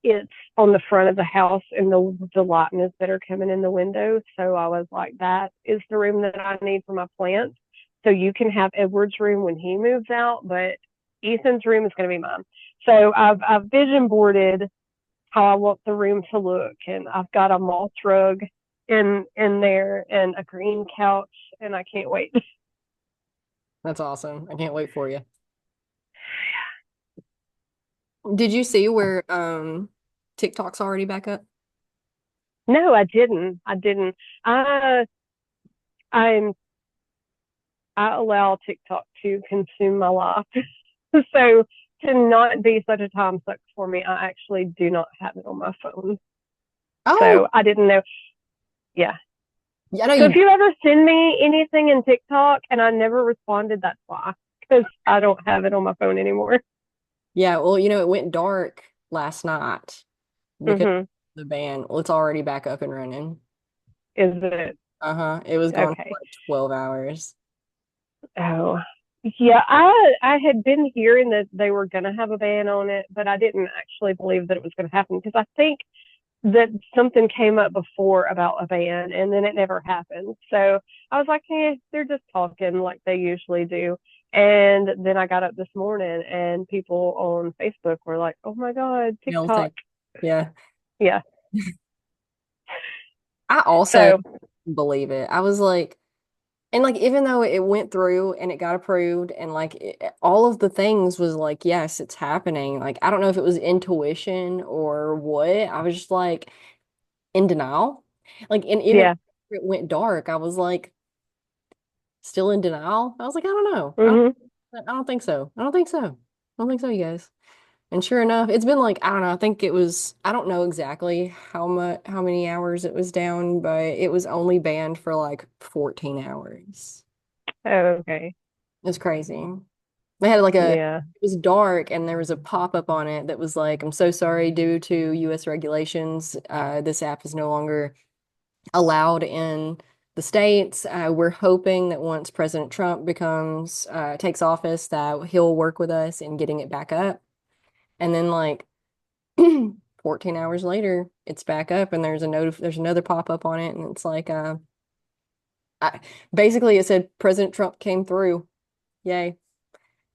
it's on the front of the house and the lighting is better coming in the window. So I was like, that is the room that I need for my plants. So you can have Edward's room when he moves out, but Ethan's room is going to be mine. So I've vision boarded how I want the room to look, and I've got a moss rug in there and a green couch, and I can't wait. That's awesome. I can't wait for you. Did you see where TikTok's already back up? No, I didn't. I didn't. I I'm I allow TikTok to consume my life. So to not be such a time suck for me, I actually do not have it on my phone. Oh, So I didn't know. Yeah. yeah, I know So if you. you ever send me anything in TikTok and I never responded, that's why. Because I don't have it on my phone anymore. Yeah, well, it went dark last night because of Mm-hmm. the ban. Well, it's already back up and running. Is it Uh-huh. It was gone okay? for like 12 hours. Oh, yeah. I had been hearing that they were going to have a ban on it, but I didn't actually believe that it was going to happen because I think that something came up before about a ban and then it never happened. So I was like, hey, they're just talking like they usually do. And then I got up this morning and people on Facebook were like, oh my God, They'll TikTok. think, yeah. Yeah. I also So, believe it. I was like, and like, even though it went through and it got approved, and like all of the things was like, yes, it's happening. Like, I don't know if it was intuition or what. I was just like in denial. Like, and even yeah. after it went dark, I was like still in denial. I was like, I don't know. Hmm. I don't think so. I don't think so. I don't think so, you guys. And sure enough, it's been like, I don't know, I think it was, I don't know exactly how many hours it was down, but it was only banned for like 14 hours. Oh, okay. It's crazy. They had like Yeah. it was dark and there was a pop-up on it that was like, I'm so sorry, due to US regulations, this app is no longer allowed in the States. We're hoping that once President Trump takes office, that he'll work with us in getting it back up. And then like 14 hours later, it's back up and there's another pop-up on it and it's like I, basically it said President Trump came through. Yay.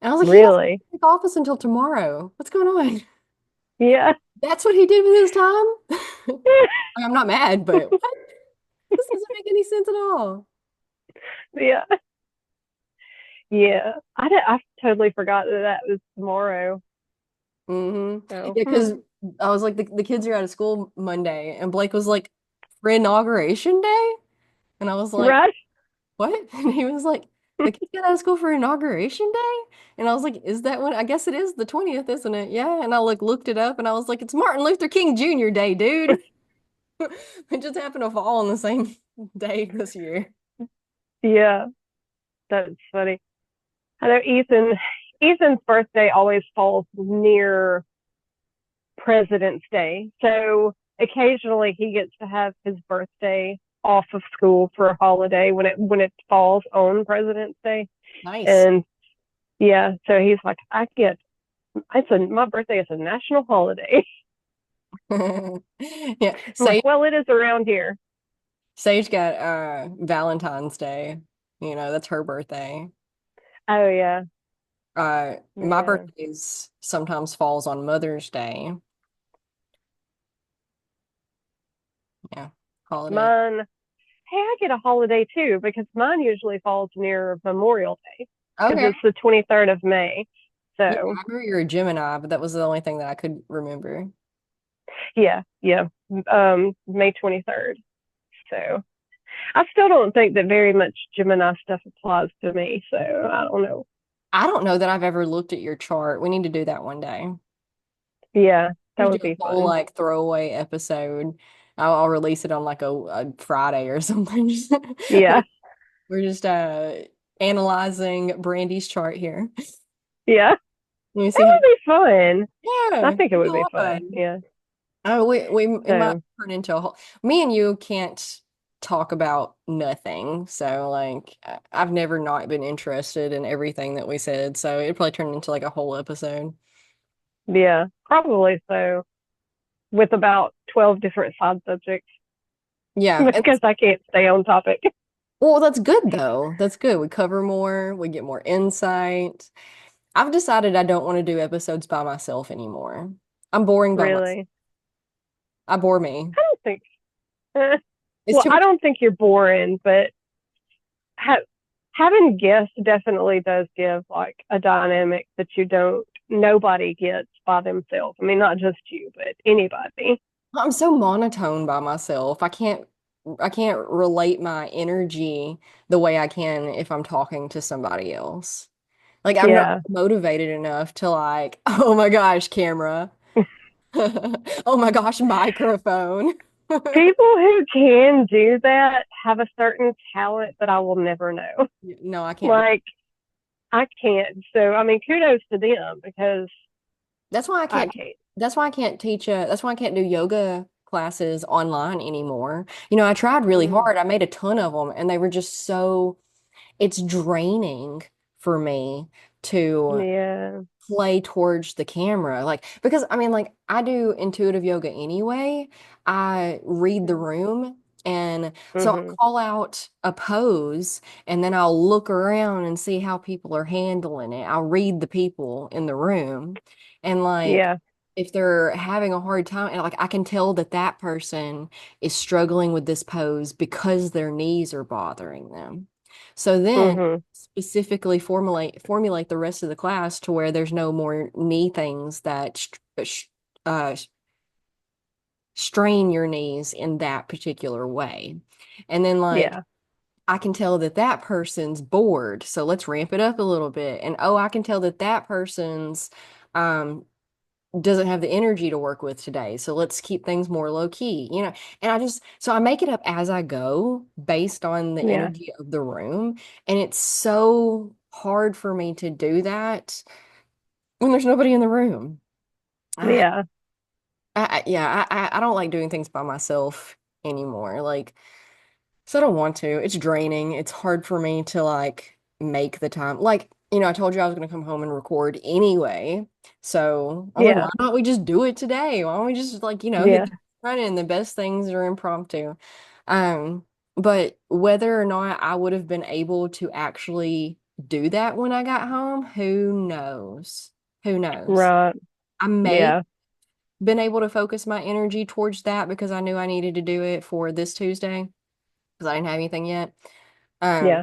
And I was like, he doesn't Really? take office until tomorrow. What's going on? Yeah. That's what he did with his time? I'm not mad, but what? This doesn't make any sense at all. Yeah. Yeah. I totally forgot that that was tomorrow. Hmm. So, Yeah, because I was like, the kids are out of school Monday, and Blake was like, for inauguration day? And I was like, right? what? And he was like, the kids got out of school for inauguration day? And I was like, is that when? I guess it is the 20th, isn't it? Yeah. And I like looked it up and I was like, it's Martin Luther King Jr. Day, dude. It just happened to fall on the same day this year. Yeah. That's funny. I know Ethan's birthday always falls near President's Day. So occasionally he gets to have his birthday off of school for a holiday when it falls on President's Day. Nice. And yeah, so he's like, my birthday is a national holiday. Yeah. I'm like, well, it is around here. Sage got Valentine's Day. You know, that's her birthday. Oh yeah, My yeah. birthdays sometimes falls on Mother's Day. Yeah, holiday. Mine, hey, I get a holiday too because mine usually falls near Memorial Day because Okay. it's the 23rd of May. Yeah, So I knew you were a Gemini, but that was the only thing that I could remember. yeah, yeah, May 23rd. So I still don't think that very much Gemini stuff applies to me. So I don't know. I don't know that I've ever looked at your chart. We need to do that one day. Yeah, We that should would do a be whole fun. like throwaway episode. I'll release it on like a Friday or something. Yeah, We're just analyzing Brandy's chart here. yeah, Let me that see how. would be fun. I Yeah, think it it'd be would a be lot of fun. fun. Yeah. Oh, we it might So turn into a whole. Me and you can't talk about nothing. So like I've never not been interested in everything that we said. So it'd probably turn into like a whole episode. yeah, probably so. With about 12 different side subjects Yeah, and because I can't stay on topic. well, that's good though. That's good. We cover more. We get more insight. I've decided I don't want to do episodes by myself anymore. I'm boring by myself. Really. I bore me. I don't think. eh, It's well, too I much. don't think you're boring, but ha- having guests definitely does give like a dynamic that you don't nobody gets by themselves. I mean, not just you, but anybody. I'm so monotone by myself. I can't relate my energy the way I can if I'm talking to somebody else. Like I'm not Yeah. motivated enough to like, oh my gosh, camera. Oh my gosh, microphone. People who can do that have a certain talent that I will never know. No, I can't do. Like I can't. So I mean, kudos to them because That's why I I can't can't. that's why I can't teach that's why I can't do yoga classes online anymore. You know, I tried really Mm, hard. I made a ton of them and they were just so it's draining for me to yeah. play towards the camera. Like, because I mean, like, I do intuitive yoga anyway. I read the room. And so I Mm-hmm. call out a pose and then I'll look around and see how people are handling it. I'll read the people in the room. And like, Yeah. if they're having a hard time, and like I can tell that that person is struggling with this pose because their knees are bothering them. So then Mm-hmm. specifically formulate the rest of the class to where there's no more knee things that uh, strain your knees in that particular way. And then like Yeah. I can tell that that person's bored, so let's ramp it up a little bit. And oh, I can tell that that person's um doesn't have the energy to work with today. So let's keep things more low key, you know. And so I make it up as I go based on the Yeah. energy of the room. And it's so hard for me to do that when there's nobody in the room. I, Yeah. yeah, I don't like doing things by myself anymore. Like, so I don't want to. It's draining. It's hard for me to like make the time. Like, I told you I was going to come home and record anyway. So I was like, why Yeah. not we just do it today? Why don't we just like, hit Yeah. the running? The best things are impromptu. Um, but whether or not I would have been able to actually do that when I got home, who knows? Who knows? Right. I may Yeah. been able to focus my energy towards that because I knew I needed to do it for this Tuesday because I didn't have anything yet. Um, Yeah.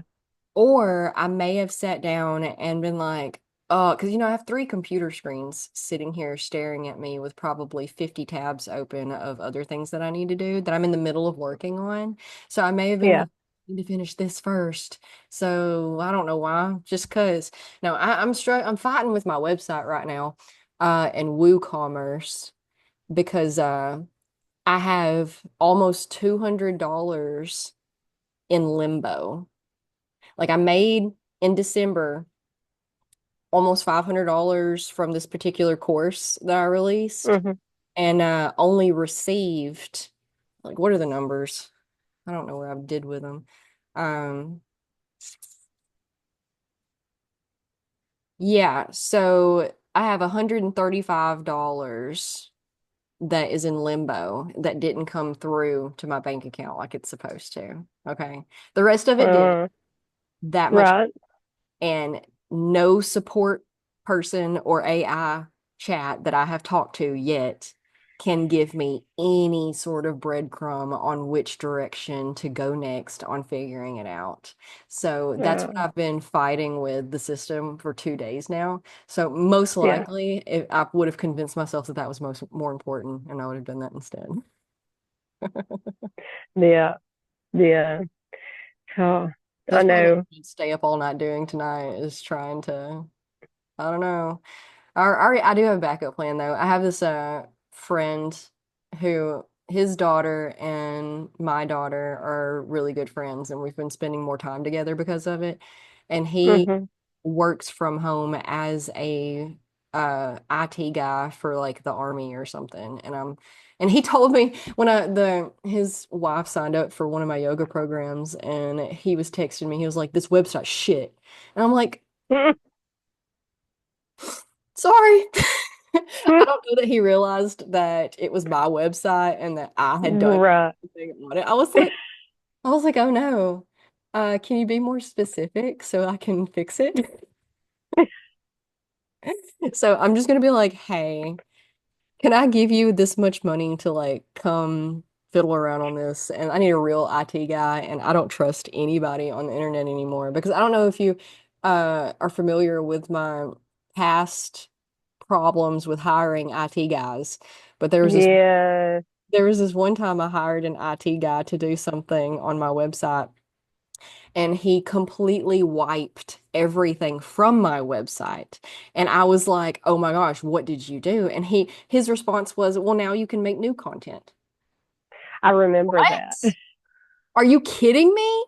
or I may have sat down and been like, oh, because I have three computer screens sitting here staring at me with probably 50 tabs open of other things that I need to do that I'm in the middle of working on. So I may have been Yeah. like, I need to finish this first. So I don't know why, just because. No, I'm fighting with my website right now, and WooCommerce because I have almost $200 in limbo. Like I made in December almost $500 from this particular course that I released Hmm. and only received like what are the numbers? I don't know what I did with them. Um yeah, so I have $135 that is in limbo that didn't come through to my bank account like it's supposed to. Okay. The rest of it did. Uh, That much right. and no support person or AI chat that I have talked to yet can give me any sort of breadcrumb on which direction to go next on figuring it out. So that's what Uh, I've been fighting with the system for 2 days now. So most yeah. likely, if I would have convinced myself that that was more important, and I would have done that instead. Yeah. Yeah. Oh, I That's probably what know. I'm gonna stay up all night doing tonight is trying to, I don't know. I do have a backup plan though. I have this friend who his daughter and my daughter are really good friends and we've been spending more time together because of it. And he Hmm. works from home as a IT guy for like the army or something. And he told me when his wife signed up for one of my yoga programs and he was texting me, he was like, this website's shit. And I'm like, sorry. I don't know that he realized that it was my website and that I had done Right. something on it. I was like, oh no. Can you be more specific so I can fix it? So I'm just gonna be like, hey, can I give you this much money to like come fiddle around on this? And I need a real IT guy, and I don't trust anybody on the internet anymore because I don't know if you are familiar with my past problems with hiring IT guys, but Yeah. there was this one time I hired an IT guy to do something on my website, and he completely wiped everything from my website. And I was like, "Oh my gosh, what did you do?" And his response was, "Well, now you can make new content." I remember that. What? Are you kidding me?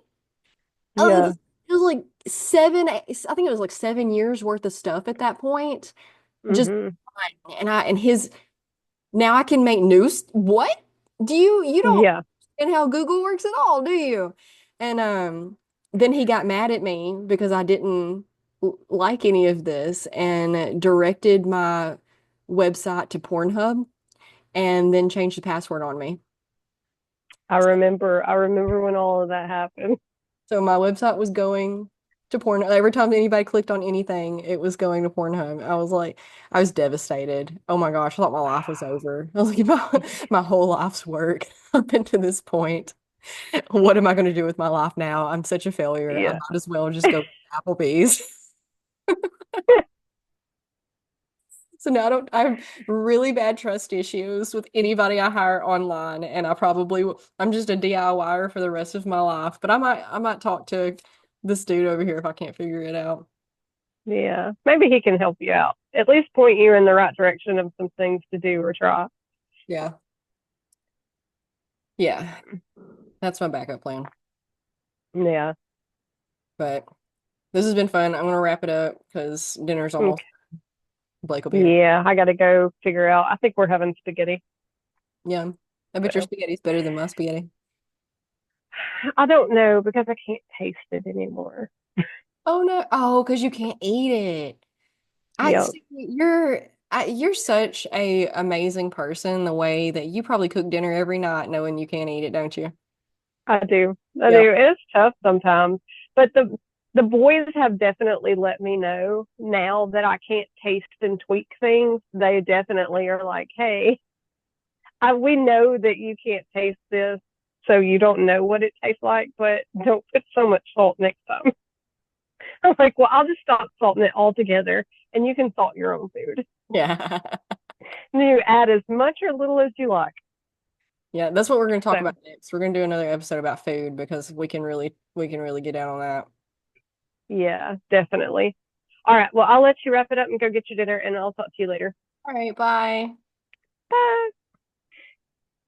Oh, Yeah. it was like I think it was like 7 years worth of stuff at that point. Just Hmm. fine. And his now I can make news. What? You don't Yeah. understand how Google works at all, do you? And then he got mad at me because I didn't like any of this and directed my website to Pornhub and then changed the password on me. I remember. I remember when all of that happened. So my website was going to Pornhub. Every time anybody clicked on anything, it was going to Pornhub. I was devastated. Oh my gosh, I thought my life was over. I was like, my whole life's work up until this point. What am I going to do with my life now? I'm such a failure. I Yeah. might as well just go to Applebee's. So now I have really bad trust issues with anybody I hire online, and I'm just a DIYer for the rest of my life. But I might talk to this dude over here if I can't figure it out. Yeah. Maybe he can help you out. At least point you in the right direction of some things to do or try. Yeah. Yeah. That's my backup plan. Yeah. But this has been fun. I'm gonna wrap it up because dinner's almost. Okay. Blake will be here. Yeah. I got to go figure out. I think we're having spaghetti. Yeah. I bet your So spaghetti's better than my spaghetti. I don't know because I can't taste it anymore. Oh no. Oh, because you can't eat it. I Yeah, see you're such a amazing person the way that you probably cook dinner every night knowing you can't eat it, don't you? I do. I Yep. do. It's tough sometimes, but the boys have definitely let me know now that I can't taste and tweak things. They definitely are like, "Hey, we know that you can't taste this, so you don't know what it tastes like, but don't put so much salt next time." I'm like, "Well, I'll just stop salting it altogether, and you can salt your own food. Yeah. And you add as much or little as you like." Yeah, that's what we're going to talk So, about next. We're going to do another episode about food because we can really get down on that. yeah, definitely. All right. Well, I'll let you wrap it up and go get your dinner, and I'll talk to you later. All right, bye. Bye.